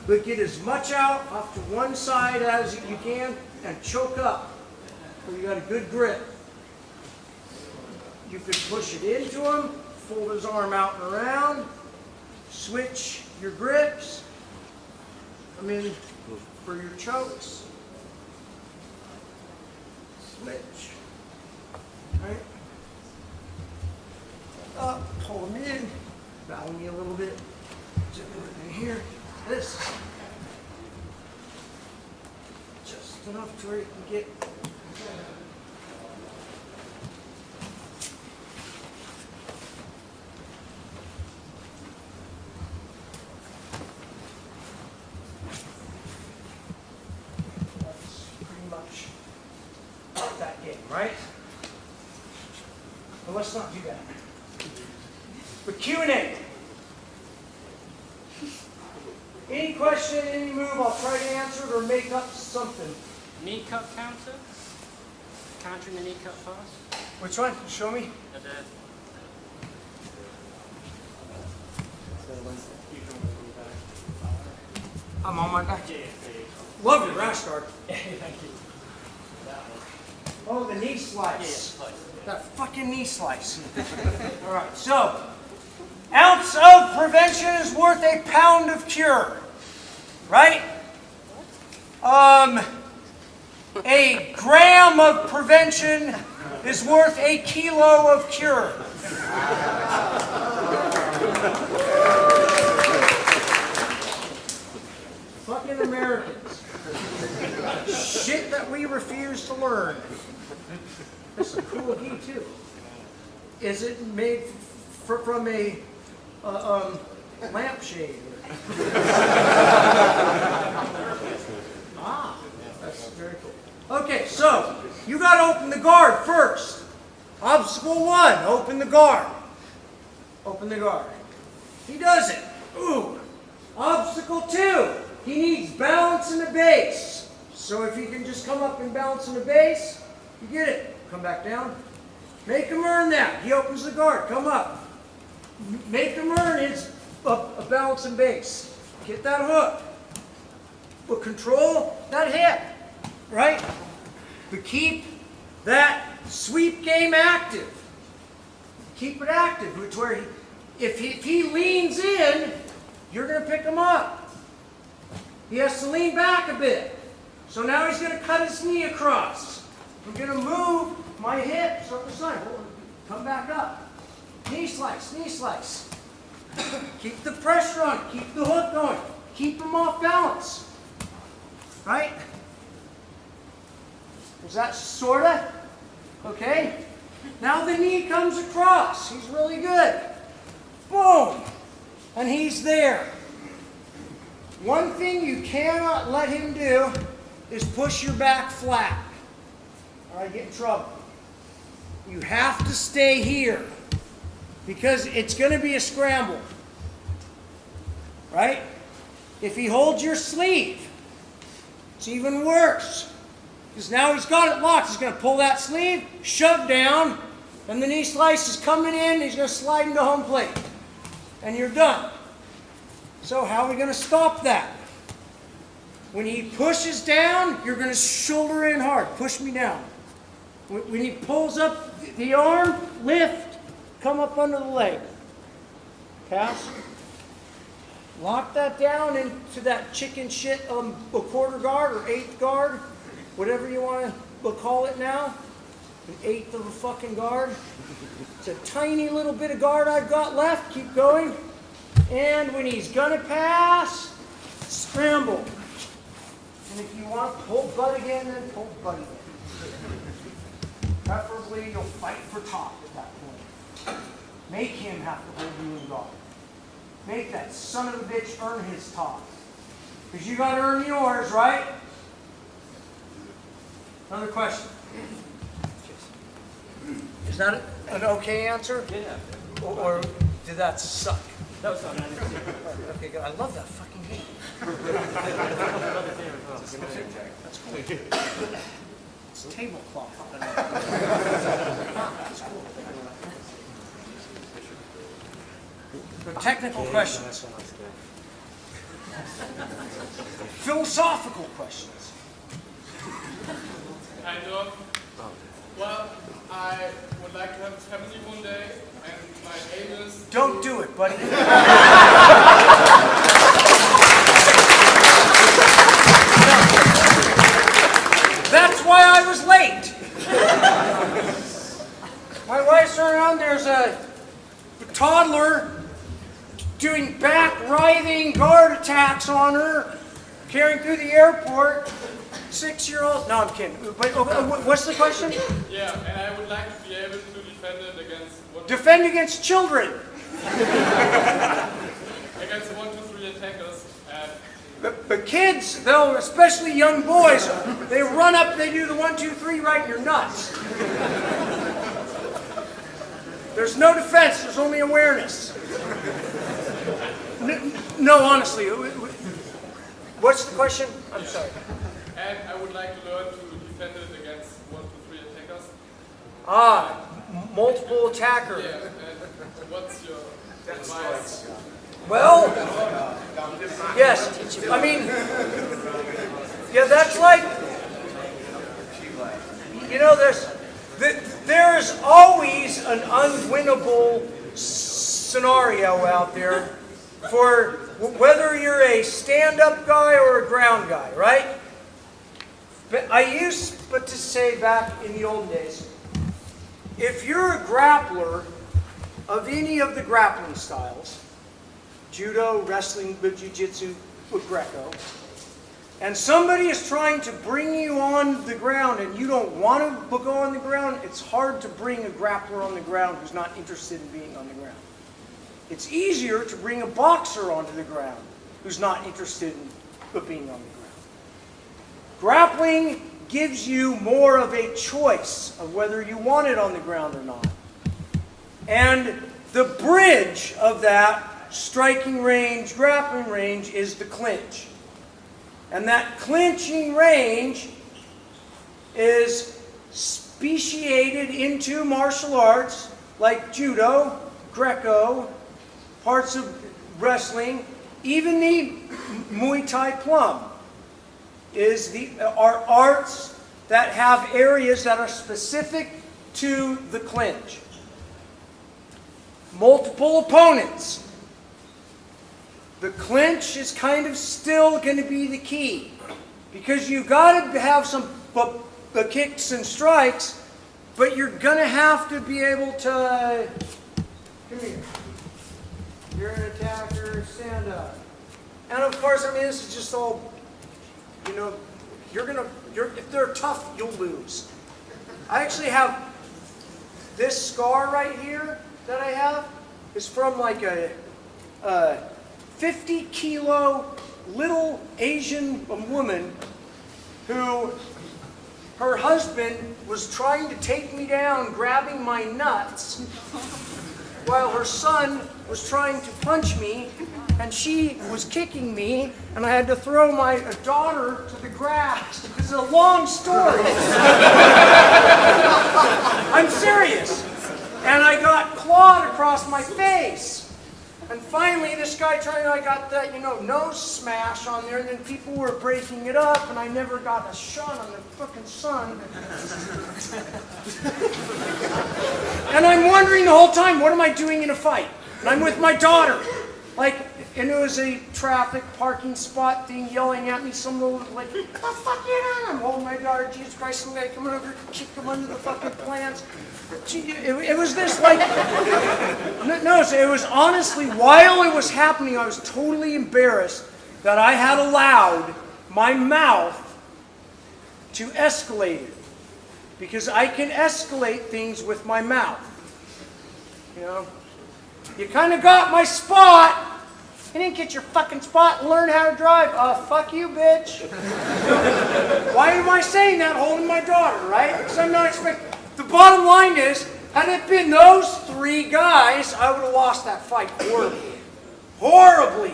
to get as much out off to one side as you can and choke up so you got a good grip. You could push it into him, fold his arm out and around, switch your grips, come in for your chokes, switch, right? Up, pull him in, bow me a little bit, in here, this, just enough to where you can get right? let's not do that. But Q&A. Any question, any move, I'll try to answer it or make up something. Knee cup counter? Counting the knee cup pass? Which one? Show me. I'm on my back. Love your rash guard. Thank you. Oh, the knee slice. That fucking knee slice. All right, so ounce of prevention is worth a pound of cure, right? A gram of prevention is worth a kilo of cure. Fucking Americans. Shit that we refuse to learn. That's a cool gi too. Is it made from a lampshade? Ah, that's very cool. Okay, so you got to open the guard first. Obstacle 1, open the guard. Open the guard. He does it. Ooh. Obstacle 2, he needs balance in the base. So if he can just come up and balance in the base, you get it. Come back down. Make him earn that. He opens the guard. Come up. Make him earn his a balance and base. Get that hook. But control that hip. Right? But keep that sweep game active. Keep it active. Which where if he leans in, you're going to pick him up. He has to lean back a bit. So now he's going to cut his knee across. I'm going to move my hips up the side. Come back up. Knee slice, knee slice. Keep the pressure on. Keep the hook going. Keep him off balance. Right? Is that sorta? Okay. Now the knee comes across. He's really good. Boom. And he's there. One thing you cannot let him do is push your back flat. Or I get in trouble. You have to stay here because it's going to be a scramble. Right? If he holds your sleeve, it's even worse. Because now he's got it locked. He's going to pull that sleeve, shove down, and the knee slice is coming in. He's going to slide into home plate. And you're done. So how are we going to stop that? When he pushes down, you're going to shoulder in hard. Push me down. When he pulls up the arm, lift, come up under the leg. Pass. Lock that down into that chicken shit a quarter guard or eighth guard, whatever you want to call it now. An eighth of a fucking guard. It's a tiny little bit of guard I've got left. Keep going. And when he's going to pass, scramble. And if you want to pull butt again, then pull butt again. Preferably, you'll fight for top at that point. Make him have to hold you in guard. Make that son of a bitch earn his top. Because you got to earn yours, right? Another question. Is that an okay answer? Yeah. Or did that suck? That was fun. Okay, good. I love that fucking game. That's cool. It's tablecloth. That's cool. The technical questions. Philosophical questions. Kind of. Well, I would like to have a family one day, and my aim is... Don't do it, buddy. That's why I was late. My wife's around. There's a toddler doing back writhing guard attacks on her, carrying through the airport. 6-year-old. No, I'm kidding. But what's the question? Yeah, and I would like to be able to defend it against... Defend against children. Against 1, 2, 3 attackers. But kids, though, especially young boys, they run up, they do the 1, 2, 3 right in your nuts. There's no defense, there's only awareness. No, honestly. What's the question? I'm sorry. And I would like to learn to defend it against 1, 2, 3 attackers. Multiple attacker. Yeah, and what's your advice? Well, yes. I mean, yeah, that's like, there's always an unwinnable scenario out there for whether you're a stand-up guy or a ground guy, right? But I used to say back in the old days, if you're a grappler of any of the grappling styles, judo, wrestling, jiu-jitsu, Greco, and somebody is trying to bring you on the ground and you don't want to go on the ground, it's hard to bring a grappler on the ground who's not interested in being on the ground. It's easier to bring a boxer onto the ground who's not interested in being on the ground. Grappling gives you more of a choice of whether you want it on the ground or not. And the bridge of that striking range, grappling range, is the clinch. And that clinching range is speciated into martial arts like judo, Greco, parts of wrestling, even the Muay Thai plum are arts that have areas that are specific to the clinch. Multiple opponents. The clinch is kind of still going to be the key, because you've got to have some kicks and strikes, but you're going to have to be able to, come here, you're an attacker, stand up. And of course, I mean, this is just all, if they're tough, you'll lose. I actually have this scar right here that I have is from like a 50-kilo little Asian woman who, her husband was trying to take me down, grabbing my nuts, while her son was trying to punch me, and she was kicking me, and I had to throw my daughter to the grass. It's a long story. I'm serious. And I got clawed across my face. And finally, this guy I got that, nose smash on there, and then people were breaking it up, and I never got a shot on the fucking sun. And I'm wondering the whole time, what am I doing in a fight? And I'm with my daughter. And it was a traffic parking spot thing yelling at me, some little, what the fuck you doing? I'm holding my daughter, Jesus Christ, some guy coming over, kick him under the fucking plants. It was this no, so it was honestly, while it was happening, I was totally embarrassed that I had allowed my mouth to escalate it. Because I can escalate things with my mouth. You kind of got my spot. You didn't get your fucking spot and learn how to drive. Fuck you, bitch. Why am I saying that holding my daughter, right? Because I'm not expecting. The bottom line is, had it been those three guys, I would have lost that fight horribly. Horribly.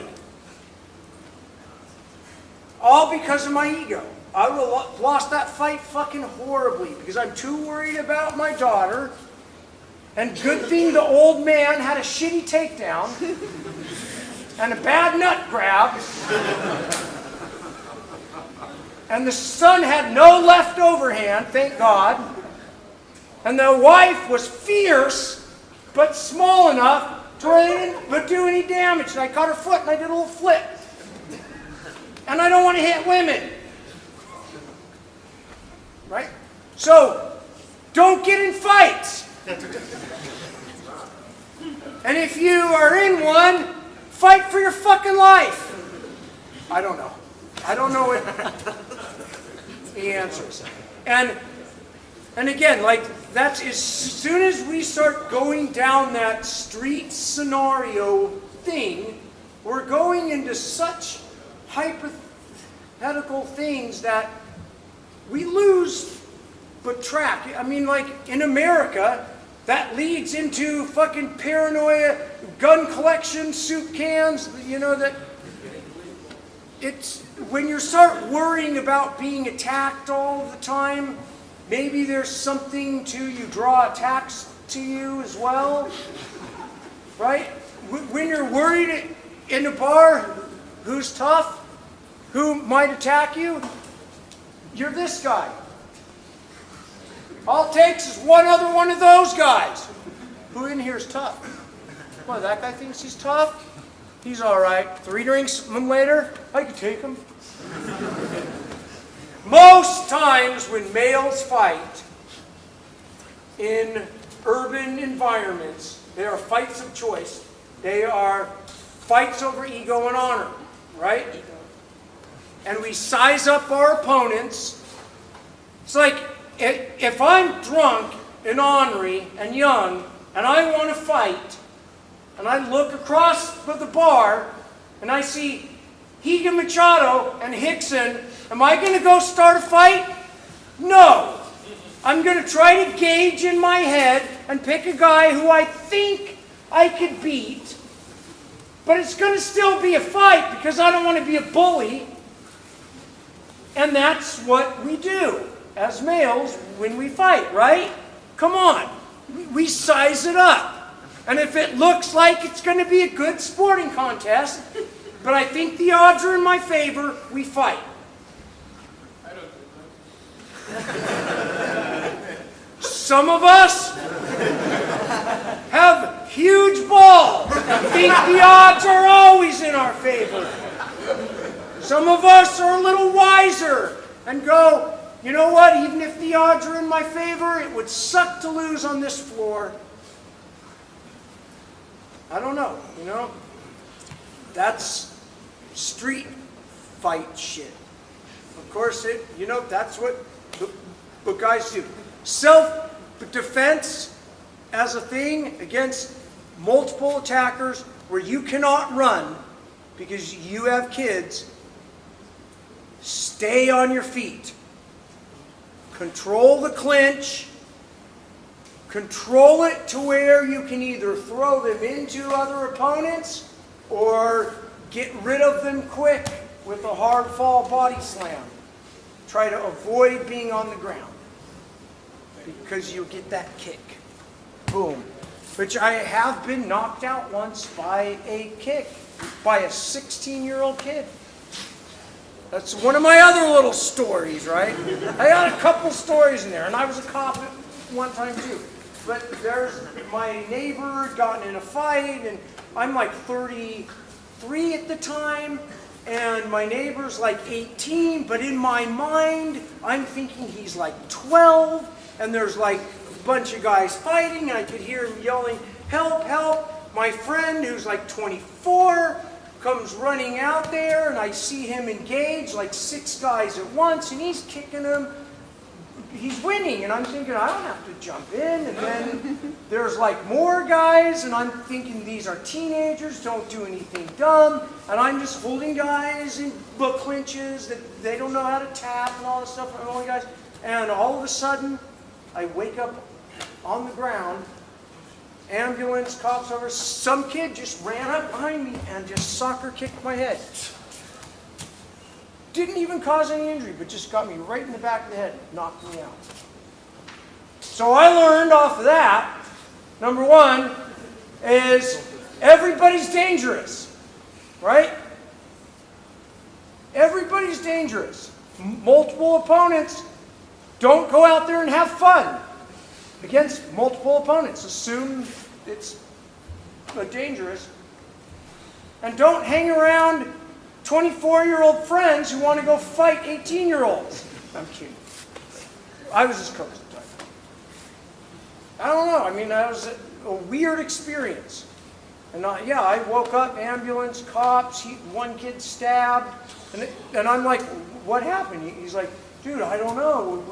All because of my ego. I would have lost that fight fucking horribly because I'm too worried about my daughter. And good thing the old man had a shitty takedown and a bad nut grab. And the son had no left overhand, thank God. And the wife was fierce, but small enough to where they didn't do any damage. And I caught her foot and I did a little flip. And I don't want to hit women. Right? So, don't get in fights. And if you are in one, fight for your fucking life. I don't know. I don't know what the answer is. And again, that's as soon as we start going down that street scenario thing, we're going into such hypothetical things that we lose track. I mean, in America, that leads into fucking paranoia, gun collection, soup cans, that it's when you start worrying about being attacked all the time, maybe there's something to you draw attacks to you as well, right? When you're worried in a bar, who's tough, who might attack you, you're this guy. All it takes is one other one of those guys. Who in here is tough? Well, that guy thinks he's tough. He's all right. 3 drinks later, I can take him. Most times when males fight in urban environments, they are fights of choice. They are fights over ego and honor, right? And we size up our opponents. It's like, if I'm drunk and ornery and young, and I want to fight, and I look across the bar, and I see Higa Machado and Hickson, am I going to go start a fight? No. I'm going to try to gauge in my head and pick a guy who I think I could beat, but it's going to still be a fight because I don't want to be a bully. And that's what we do as males when we fight, right? Come on. We size it up. And if it looks like it's going to be a good sporting contest, but I think the odds are in my favor, we fight. I don't think so. Some of us have huge balls and think the odds are always in our favor. Some of us are a little wiser and go, you know what, even if the odds are in my favor, it would suck to lose on this floor. I don't know, That's street fight shit. Of course, that's what guys do. Self-defense as a thing against multiple attackers where you cannot run because you have kids. Stay on your feet. Control the clinch. Control it to where you can either throw them into other opponents or get rid of them quick with a hard fall body slam. Try to avoid being on the ground because you'll get that kick. Boom. Which I have been knocked out once by a kick by a 16-year-old kid. That's one of my other little stories, right? I got a couple stories in there, and I was a cop at one time too. But there's my neighbor had gotten in a fight, and I'm like 33 at the time, and my neighbor's like 18, but in my mind, I'm thinking he's like 12, and there's like a bunch of guys fighting, and I could hear him yelling, "Help, help!" My friend, who's like 24, comes running out there, and I see him engage like 6 guys at once, and he's kicking them. He's winning, and I'm thinking, I don't have to jump in. And then there's like more guys, and I'm thinking these are teenagers, don't do anything dumb. And I'm just holding guys in book clinches that they don't know how to tap and all this stuff. I'm holding guys, and all of a sudden, I wake up on the ground. Ambulance, cops over. Some kid just ran up behind me and just soccer kicked my head. Didn't even cause any injury, but just got me right in the back of the head, knocked me out. So I learned off of that, number one, is everybody's dangerous, right? Everybody's dangerous. Multiple opponents. Don't go out there and have fun against multiple opponents. Assume it's dangerous. And don't hang around 24-year-old friends who want to go fight 18-year-olds. I'm kidding. I was his coach at the time. I don't know. I mean, that was a weird experience. And I woke up, ambulance, cops, one kid stabbed. And I'm like, what happened? He's like, dude, I don't know.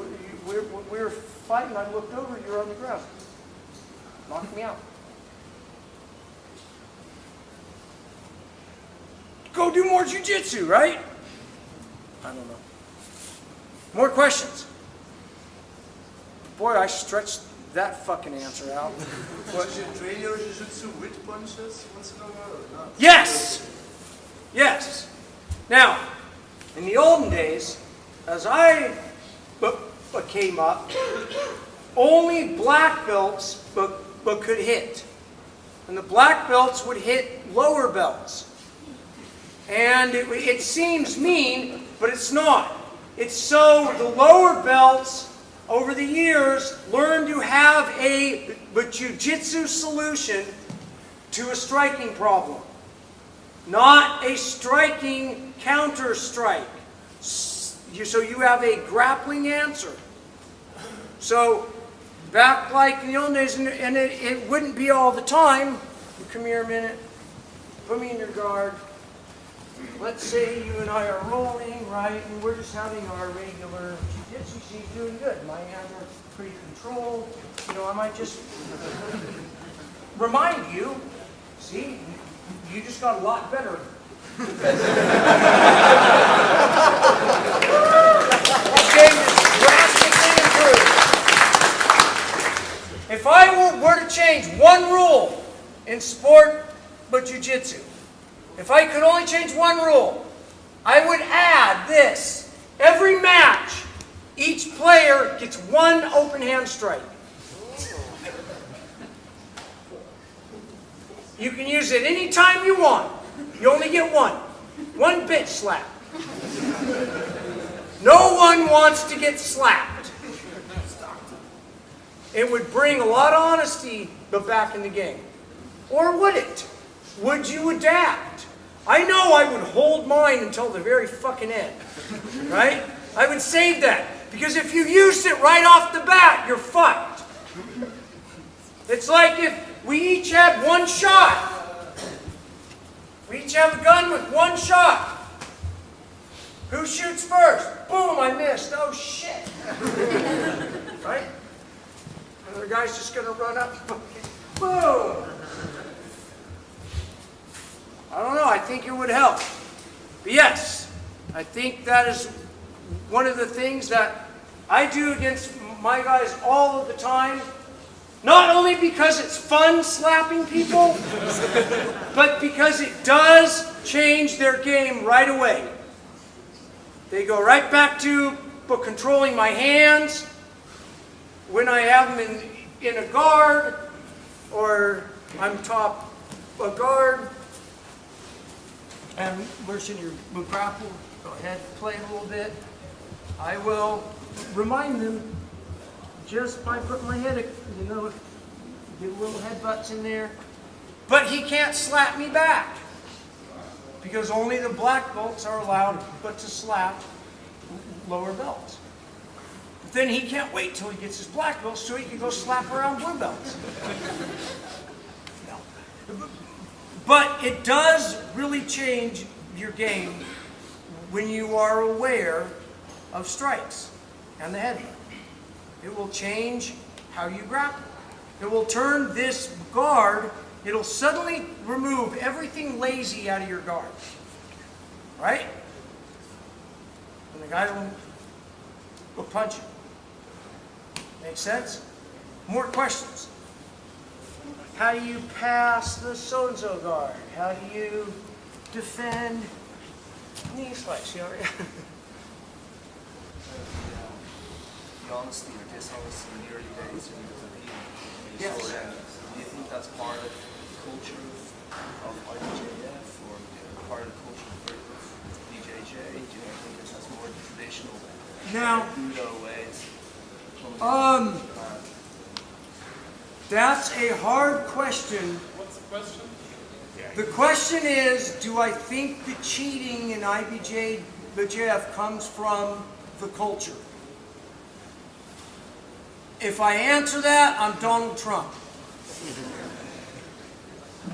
We were fighting. I looked over, you're on the ground. Knocked me out. Go do more jiu-jitsu, right? I don't know. More questions. Boy, I stretched that fucking answer out. Did you train your jiu-jitsu with punches once in a while or not? Yes! Yes. Now, in the olden days, as I came up, only black belts could hit. And the black belts would hit lower belts. And it seems mean, but it's not. It's so the lower belts, over the years, learn to have a jiu-jitsu solution to a striking problem. Not a striking counter-strike. So you have a grappling answer. So, back like in the old days, and it wouldn't be all the time. Come here a minute. Put me in your guard. Let's say you and I are rolling, right, and we're just having our regular jiu-jitsu. She's doing good. My hands are pretty controlled. You know, I might just remind you, see, you just got a lot better. This game is drastically improved. If I were to change one rule in sport but jiu-jitsu, if I could only change one rule, I would add this. Every match, each player gets one open hand strike. You can use it any time you want. You only get one. One bitch slap. No one wants to get slapped. It would bring a lot of honesty back in the game. Or would it? Would you adapt? I know I would hold mine until the very fucking end. Right? I would save that. Because if you used it right off the bat, you're fucked. It's like if we each had one shot. We each have a gun with one shot. Who shoots first? Boom, I missed. Oh, shit. Right? Another guy's just going to run up. Boom. I don't know. I think it would help. But yes, I think that is one of the things that I do against my guys all of the time. Not only because it's fun slapping people, but because it does change their game right away. They go right back to controlling my hands when I have them in a guard, or I'm top a guard. And where's in your grapple? Go ahead, play a little bit. I will remind them just by putting my head, you know, get a little headbutts in there. But he can't slap me back. Because only the black belts are allowed but to slap lower belts. But then he can't wait till he gets his black belt so he can go slap around blue belts. No. But it does really change your game when you are aware of strikes and the headbutt. It will change how you grapple. It will turn this guard, it'll suddenly remove everything lazy out of your guard. Right? And the guy will punch you. Make sense? More questions. How do you pass the so-and-so guard? How do you defend knee slice? You know? The honesty or dishonesty in the early days when you compete. Yes. Do you think that's part of the culture of IBJF or part of the culture of BJJ? Do you think that's more traditional Now, judo ways? That's a hard question. What's the question? The question is, do I think the cheating in IBJJF comes from the culture? If I answer that, I'm Donald Trump. Do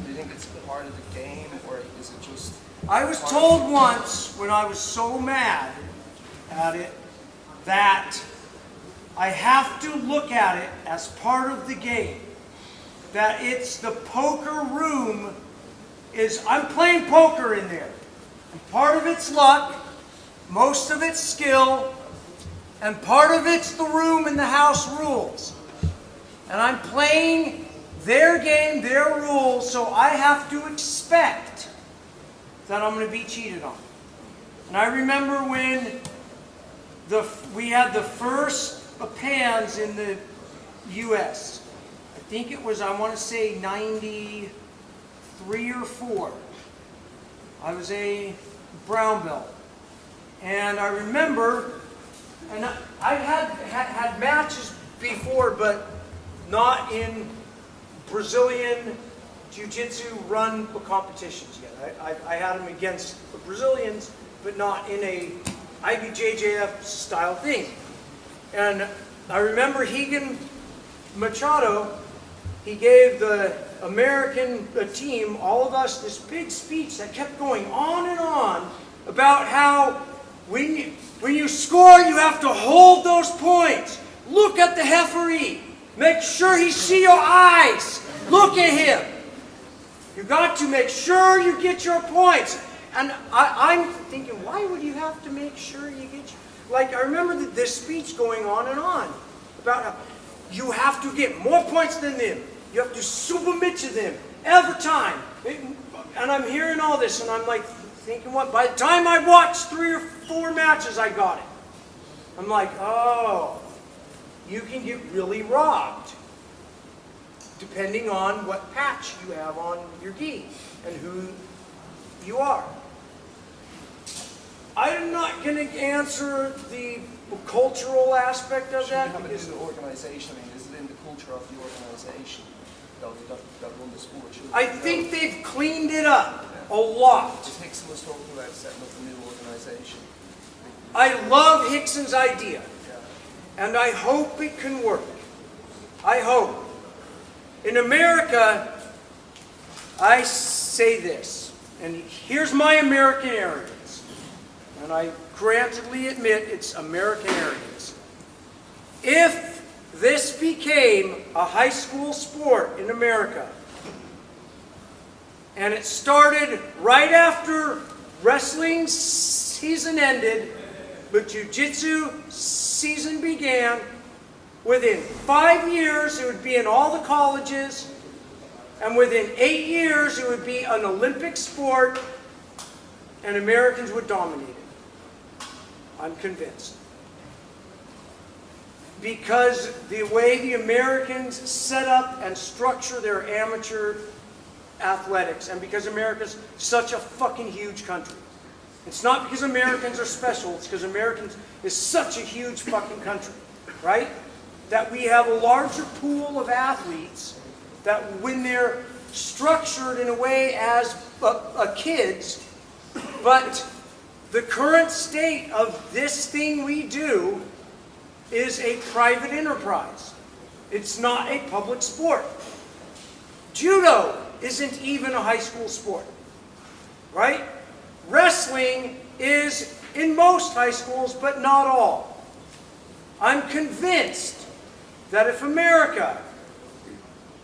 you think it's part of the game or is it just... I was told once, when I was so mad at it, that I have to look at it as part of the game. That it's the poker room I'm playing poker in there. And part of it's luck, most of it's skill, and part of it's the room and the house rules. And I'm playing their game, their rules, so I have to expect that I'm going to be cheated on. And I remember when we had the first pans in the U.S. I think it was, I want to say, 93 or 4. I was a brown belt. And I remember, and I had matches before, but not in Brazilian Jiu-Jitsu run competitions yet. I had them against the Brazilians, but not in a IBJJF style thing. And I remember Higan Machado, he gave the American team, all of us, this big speech that kept going on and on about how when you score, you have to hold those points. Look at the referee. Make sure he see your eyes. Look at him. You got to make sure you get your points. And I'm thinking, why would you have to make sure you get your... Like, I remember this speech going on and on about how you have to get more points than them. You have to submit to them every time. And I'm hearing all this, and I'm like thinking, what? By the time I watched 3 or 4 matches, I got it. I'm like, oh, you can get really robbed depending on what patch you have on your gi and who you are. I'm not going to answer the cultural aspect of that. Have it in the organization. I mean, is it in the culture of the organization that run the sport? I think they've cleaned it up a lot. Hickson was talking about setting up a new organization. I love Hickson's idea, and I hope it can work. I hope. In America, I say this, and here's my American arrogance, and I grantedly admit it's American arrogance. If this became a high school sport in America, and it started right after wrestling season ended, but jiu-jitsu season began, within 5 years it would be in all the colleges, and within 8 years it would be an Olympic sport, and Americans would dominate it. I'm convinced. Because the way the Americans set up and structure their amateur athletics, and because America's such a fucking huge country. It's not because Americans are special, it's because Americans is such a huge fucking country, right? That we have a larger pool of athletes that when they're structured in a way as kids, but the current state of this thing we do is a private enterprise. It's not a public sport. Judo isn't even a high school sport, right? Wrestling is in most high schools, but not all. I'm convinced that if America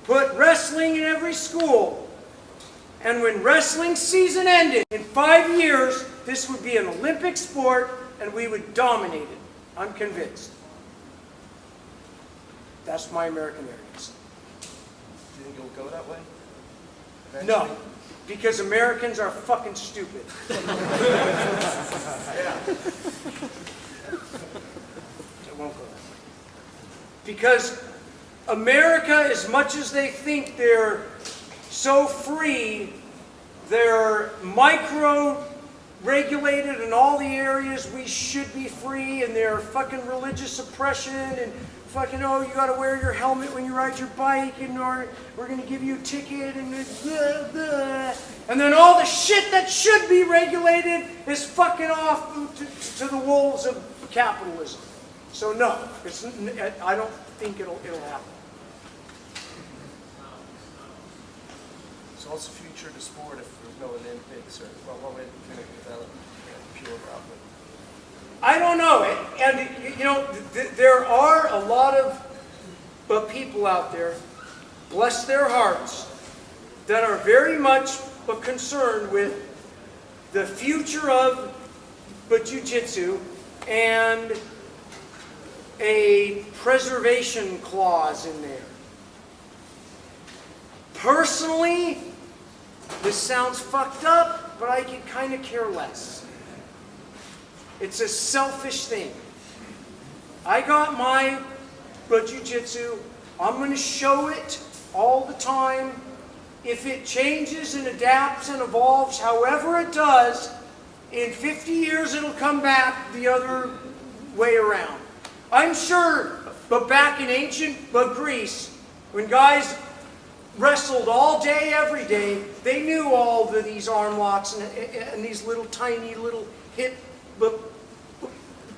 put wrestling in every school, and when wrestling season ended, in 5 years, this would be an Olympic sport, and we would dominate it. I'm convinced. That's my American arrogance. Do you think it'll go that way? No, because Americans are fucking stupid. Yeah. It won't go that way. Because America, as much as they think they're so free, they're micro-regulated in all the areas we should be free, and they're fucking religious oppression, and fucking, oh, you gotta wear your helmet when you ride your bike, and or we're gonna give you a ticket, and blah, blah. And then all the shit that should be regulated is fucking off to the wolves of capitalism. So no, I don't think it'll happen. So what's the future of the sport if there's no Olympics, or what way can it develop pure grappling? I don't know. And you know, there are a lot of people out there, bless their hearts, that are very much concerned with the future of jiu-jitsu and a preservation clause in there. Personally, this sounds fucked up, but I could kind of care less. It's a selfish thing. I got my jiu-jitsu. I'm going to show it all the time. If it changes and adapts and evolves, however it does, in 50 years it'll come back the other way around. I'm sure, but back in ancient Greece, when guys wrestled all day, every day, they knew all of these arm locks and these little tiny little hip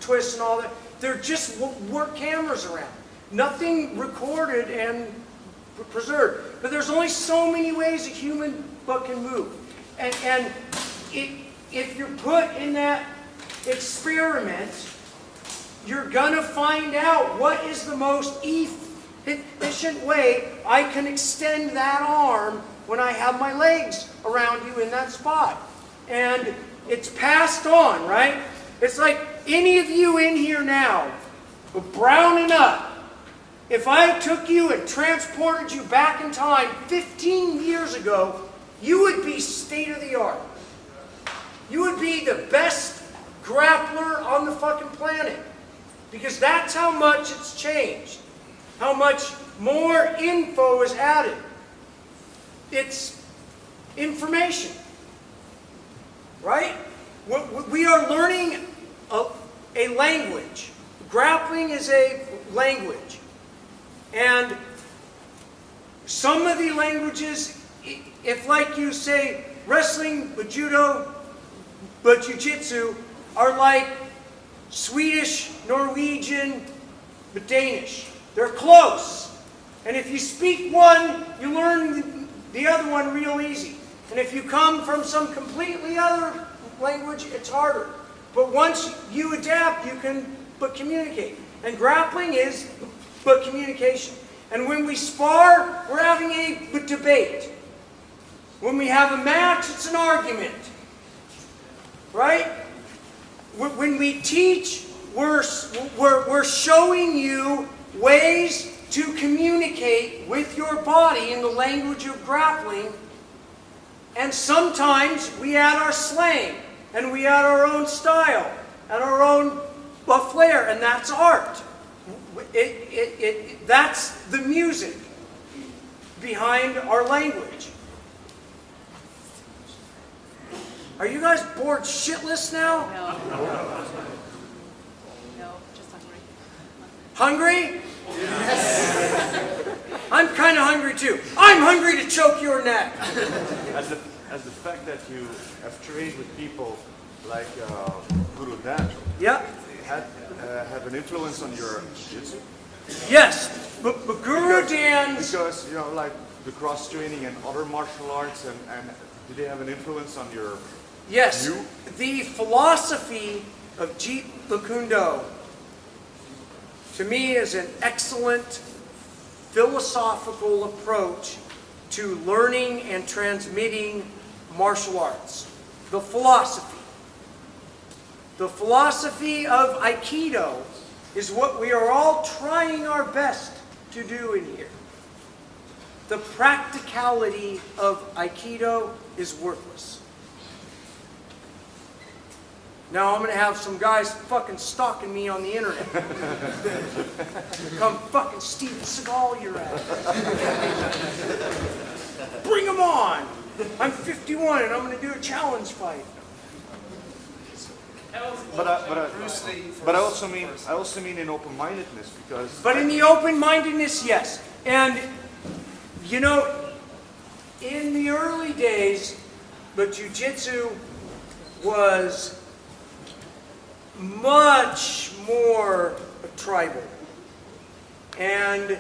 twists and all that. There just weren't cameras around. Nothing recorded and preserved. But there's only so many ways a human can move. And if you're put in that experiment, you're going to find out what is the most efficient way I can extend that arm when I have my legs around you in that spot. And it's passed on, right? It's like any of you in here now, browning up. If I took you and transported you back in time 15 years ago, you would be state of the art. You would be the best grappler on the fucking planet. Because that's how much it's changed. How much more info is added. It's information. Right? We are learning a language. Grappling is a language. And some of the languages, if like you say, wrestling, but judo, but jiu-jitsu, are like Swedish, Norwegian, but Danish. They're close. And if you speak one, you learn the other one real easy. And if you come from some completely other language, it's harder. But once you adapt, you can communicate. And grappling is communication. And when we spar, we're having a debate. When we have a match, it's an argument. Right? When we teach, we're showing you ways to communicate with your body in the language of grappling. And sometimes we add our slang, and we add our own style, and our own flair, and that's art. That's the music behind our language. Are you guys bored shitless now? No, just hungry. Hungry? Yes. I'm kind of hungry too. I'm hungry to choke your neck. As the fact that you have trained with people like Guru Dan, Yep. have an influence on your jiu-jitsu? Yes, but Guru Dan's... Because, like the cross-training and other martial arts, and do they have an influence on your... Yes, You? the philosophy of Jeet Kune to me is an excellent philosophical approach to learning and transmitting martial arts. The philosophy. The philosophy of Aikido is what we are all trying our best to do in here. The practicality of Aikido is worthless. Now I'm going to have some guys fucking stalking me on the internet. Come fucking Steven Seagal your ass. Bring them on! I'm 51 and I'm going to do a challenge fight. But I also mean in open-mindedness, because... But in the open-mindedness, yes. And, in the early days, the jiu-jitsu was much more tribal. And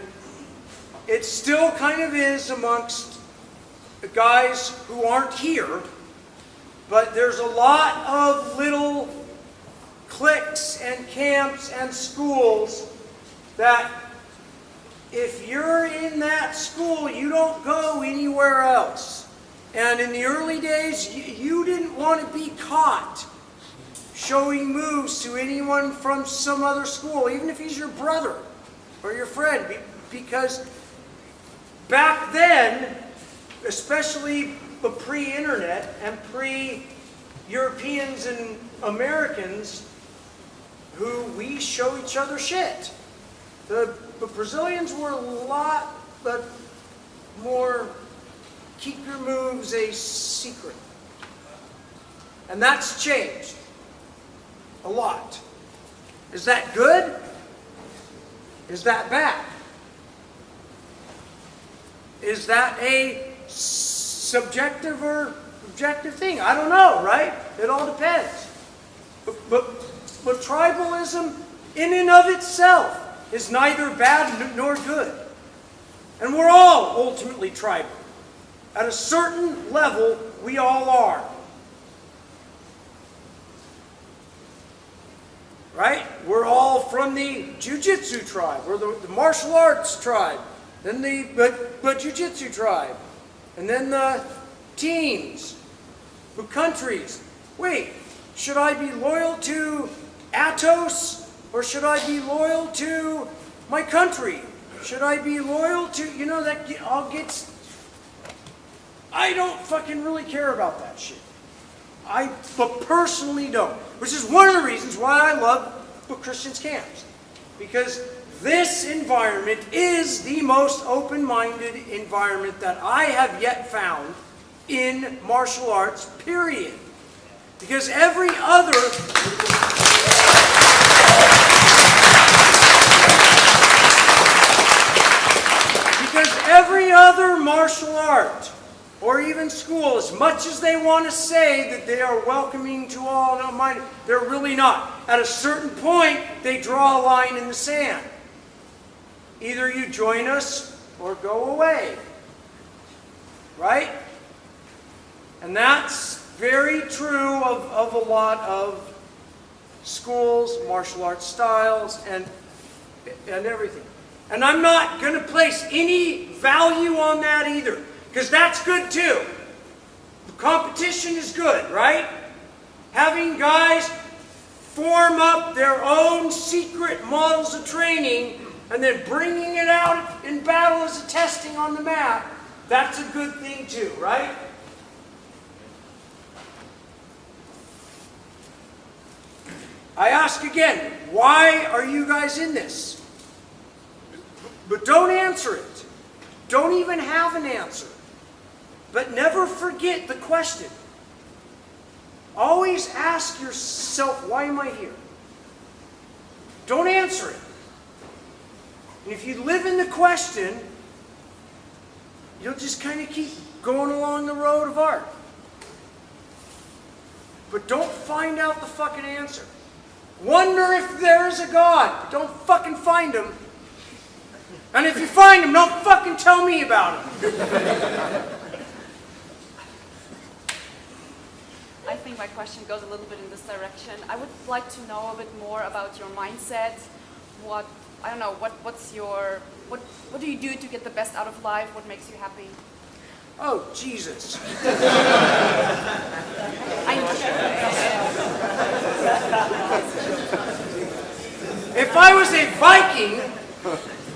it still kind of is amongst guys who aren't here, but there's a lot of little cliques and camps and schools that if you're in that school, you don't go anywhere else. And in the early days, you didn't want to be caught showing moves to anyone from some other school, even if he's your brother or your friend, because back then, especially pre-internet and pre-Europeans and Americans, who we show each other shit. The Brazilians were a lot more keep your moves a secret. And that's changed a lot. Is that good? Is that bad? Is that a subjective or objective thing? I don't know, right? It all depends. But tribalism in and of itself is neither bad nor good. And we're all ultimately tribal. At a certain level, we all are. Right? We're all from the jiu-jitsu tribe. We're the martial arts tribe. Then but jiu-jitsu tribe. And then the teams. The countries. Wait, should I be loyal to Atos? Or should I be loyal to my country? Should I be loyal to, that all gets... I don't fucking really care about that shit. I personally don't. Which is one of the reasons why I love book Christians camps. Because this environment is the most open-minded environment that I have yet found in martial arts, period. Because every other... Because every other martial art, or even school, as much as they want to say that they are welcoming to all, they're really not. At a certain point, they draw a line in the sand. Either you join us or go away. Right? And that's very true of a lot of schools, martial arts styles, and everything. And I'm not going to place any value on that either. Because that's good too. The competition is good, right? Having guys form up their own secret models of training and then bringing it out in battle as a testing on the mat, that's a good thing too, right? I ask again, why are you guys in this? But don't answer it. Don't even have an answer. But never forget the question. Always ask yourself, why am I here? Don't answer it. And if you live in the question, you'll just kind of keep going along the road of art. But don't find out the fucking answer. Wonder if there is a God, but don't fucking find him. And if you find him, don't fucking tell me about him. I think my question goes a little bit in this direction. I would like to know a bit more about your mindset. What do you do to get the best out of life? What makes you happy? Oh, Jesus. If I was a Viking,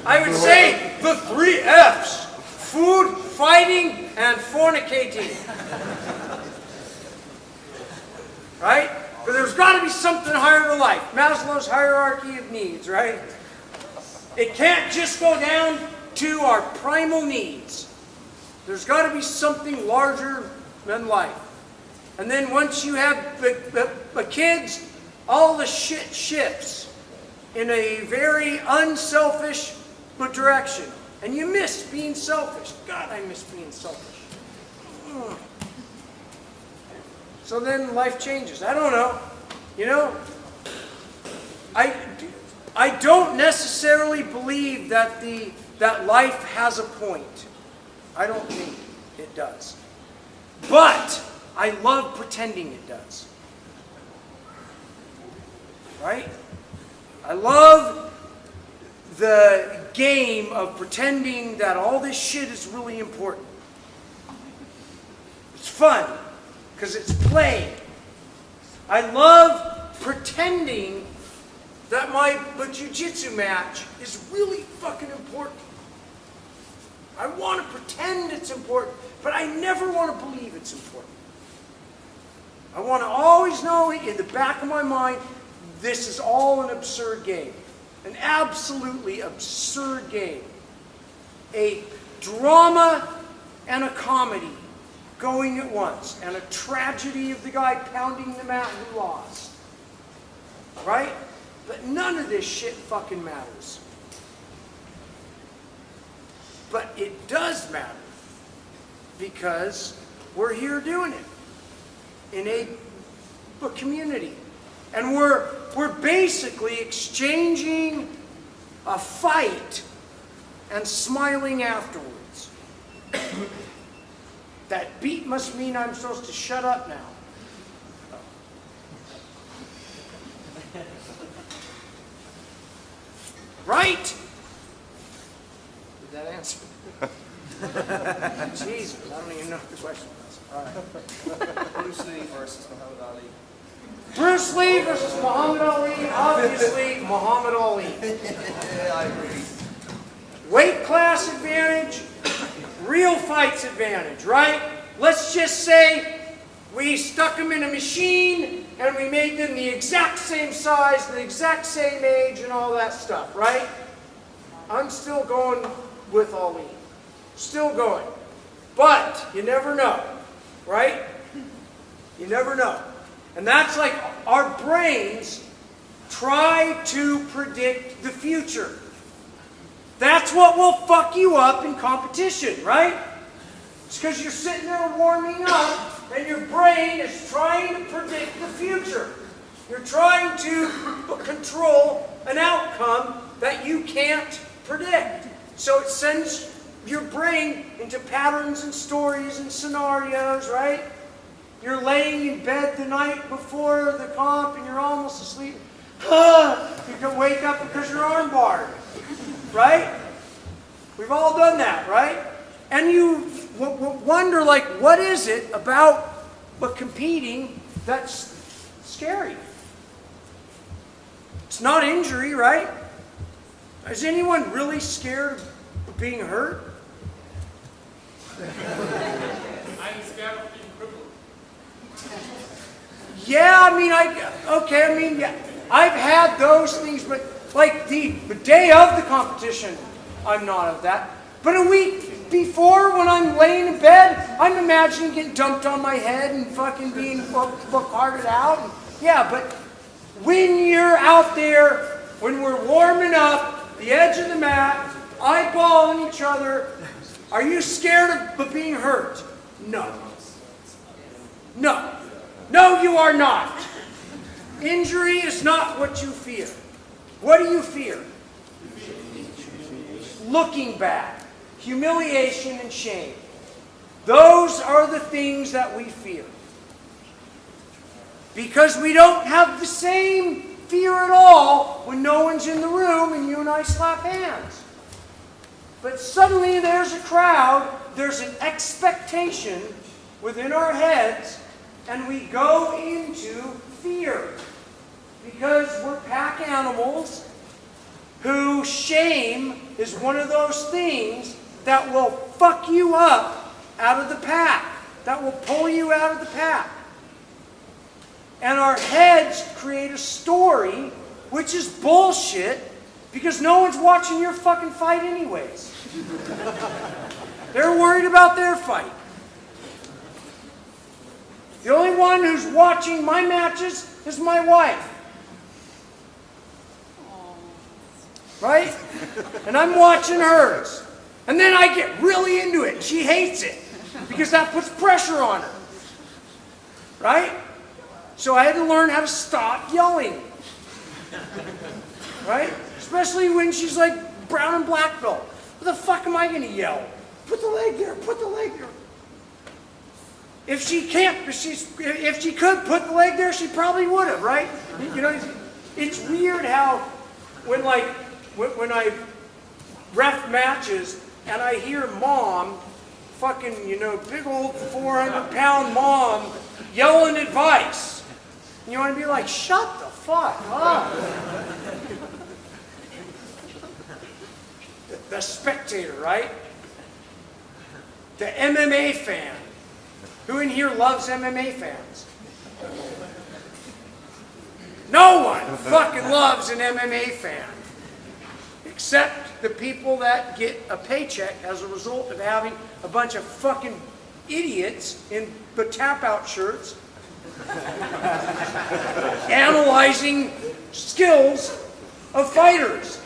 I would say the 3 F's. Food, fighting, and fornicating. Right? But there's got to be something higher to life. Maslow's hierarchy of needs, right? It can't just go down to our primal needs. There's got to be something larger than life. And then once you have the kids, all the shit shifts in a very unselfish direction. And you miss being selfish. God, I miss being selfish. So then life changes. I don't know. I don't necessarily believe that life has a point. I don't think it does. But I love pretending it does. Right? I love the game of pretending that all this shit is really important. It's fun, because it's play. I love pretending that my jiu-jitsu match is really fucking important. I want to pretend it's important, but I never want to believe it's important. I want to always know in the back of my mind, this is all an absurd game. An absolutely absurd game. A drama and a comedy going at once. And a tragedy of the guy pounding the mat who lost. Right? But none of this shit fucking matters. But it does matter. Because we're here doing it. In a community. And we're basically exchanging a fight and smiling afterwards. That beat must mean I'm supposed to shut up now. Right? Did that answer? Jesus, I don't even know what the question was. All right. Bruce Lee versus Muhammad Ali. Bruce Lee versus Muhammad Ali. Obviously, Muhammad Ali. Yeah, I agree. Weight class advantage, real fights advantage, right? Let's just say we stuck them in a machine and we made them the exact same size, the exact same age, and all that stuff, right? I'm still going with Ali. Still going. But you never know, right? You never know. And that's like our brains try to predict the future. That's what will fuck you up in competition, right? It's because you're sitting there warming up and your brain is trying to predict the future. You're trying to control an outcome that you can't predict. So it sends your brain into patterns and stories and scenarios, right? You're laying in bed the night before the comp and you're almost asleep. You can wake up because you're armbarred, right? We've all done that, right? And you wonder, like, what is it about competing that's scary? It's not injury, right? Is anyone really scared of being hurt? I'm scared of being crippled. Yeah, yeah, I've had those things, but like the day of the competition, I'm not of that. But a week before, when I'm laying in bed, I'm imagining getting dumped on my head and fucking being carted out. And, yeah, but when you're out there, when we're warming up, the edge of the mat, eyeballing each other, are you scared of being hurt? No. No. No, you are not. Injury is not what you fear. What do you fear? Looking back. Humiliation and shame. Those are the things that we fear. Because we don't have the same fear at all when no one's in the room and you and I slap hands. But suddenly there's a crowd, there's an expectation within our heads, and we go into fear. Because we're pack animals who shame is one of those things that will fuck you up out of the pack. That will pull you out of the pack. And our heads create a story which is bullshit because no one's watching your fucking fight anyways. They're worried about their fight. The only one who's watching my matches is my wife. Right? And I'm watching hers. And then I get really into it. She hates it because that puts pressure on her. Right? So I had to learn how to stop yelling. Right? Especially when she's like brown and black belt. What the fuck am I going to yell? Put the leg there. Put the leg there. If she could put the leg there, she probably would have, right? You know, it's weird how when I ref matches and I hear mom, fucking, big old 400-pound mom yelling advice. And you want to be like, shut the fuck up. The spectator, right? the MMA fan. Who in here loves MMA fans? No one fucking loves an MMA fan. Except the people that get a paycheck as a result of having a bunch of fucking idiots in the tap-out shirts analyzing skills of fighters.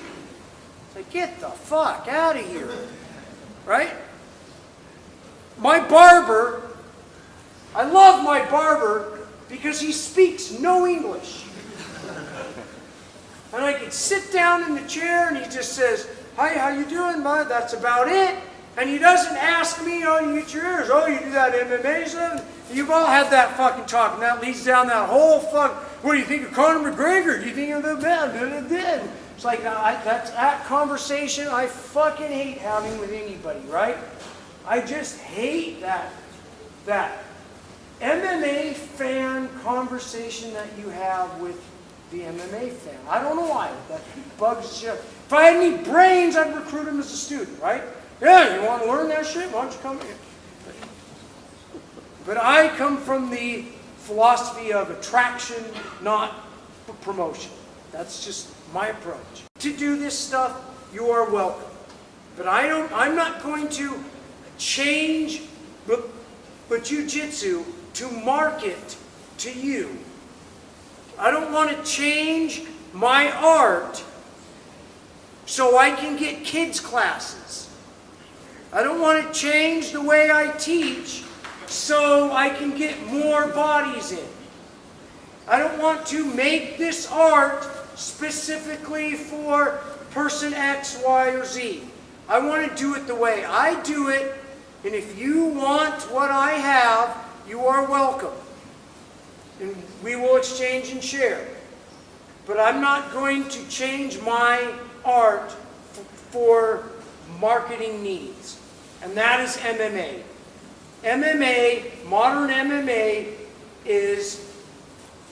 It's like, get the fuck out of here. Right? My barber, I love my barber because he speaks no English. And I can sit down in the chair and he just says, "Hi, how you doing, bud?" That's about it. And he doesn't ask me, "Oh, you get your ears. Oh, you do that MMA stuff." You've all had that fucking talk, and that leads down that whole fuck. What do you think of Conor McGregor? Do you think of the man? It's like, that's that conversation I fucking hate having with anybody, right? I just hate that MMA fan conversation that you have with the MMA fan. I don't know why. That bugs the shit. If I had any brains, I'd recruit him as a student, right? Yeah, you want to learn that shit? Why don't you come here? But I come from the philosophy of attraction, not promotion. That's just my approach. To do this stuff, you are welcome. But I'm not going to change but jiu-jitsu to market to you. I don't want to change my art so I can get kids' classes. I don't want to change the way I teach so I can get more bodies in. I don't want to make this art specifically for person X, Y, or Z. I want to do it the way I do it, and if you want what I have, you are welcome. And we will exchange and share. But I'm not going to change my art for marketing needs. And that is MMA. MMA, modern MMA is,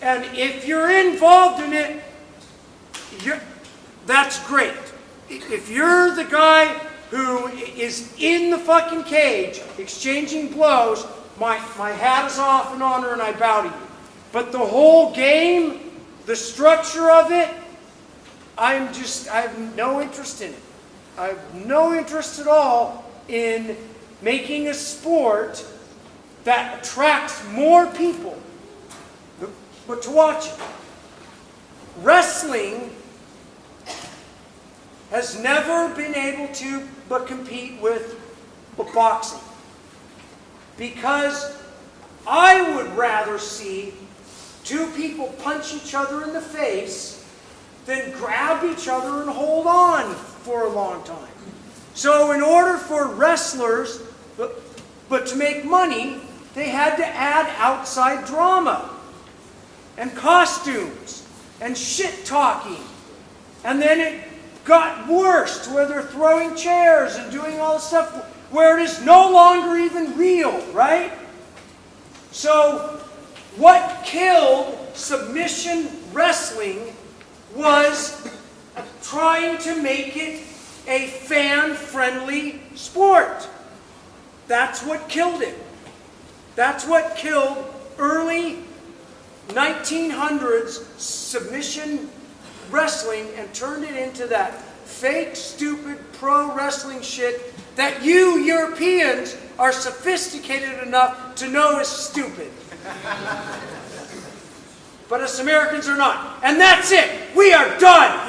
and if you're involved in it, that's great. If you're the guy who is in the fucking cage exchanging blows, my hat is off in honor and I bow to you. But the whole game, the structure of it, I have no interest in it. I have no interest at all in making a sport that attracts more people but to watch it. Wrestling has never been able to but compete with boxing. Because I would rather see two people punch each other in the face than grab each other and hold on for a long time. So in order for wrestlers, but to make money, they had to add outside drama and costumes and shit talking. And then it got worse to where they're throwing chairs and doing all this stuff where it is no longer even real, right? So what killed submission wrestling was trying to make it a fan-friendly sport. That's what killed it. That's what killed early 1900s submission wrestling and turned it into that fake, stupid pro wrestling shit that you Europeans are sophisticated enough to know is stupid. But us Americans are not. And that's it. We are done.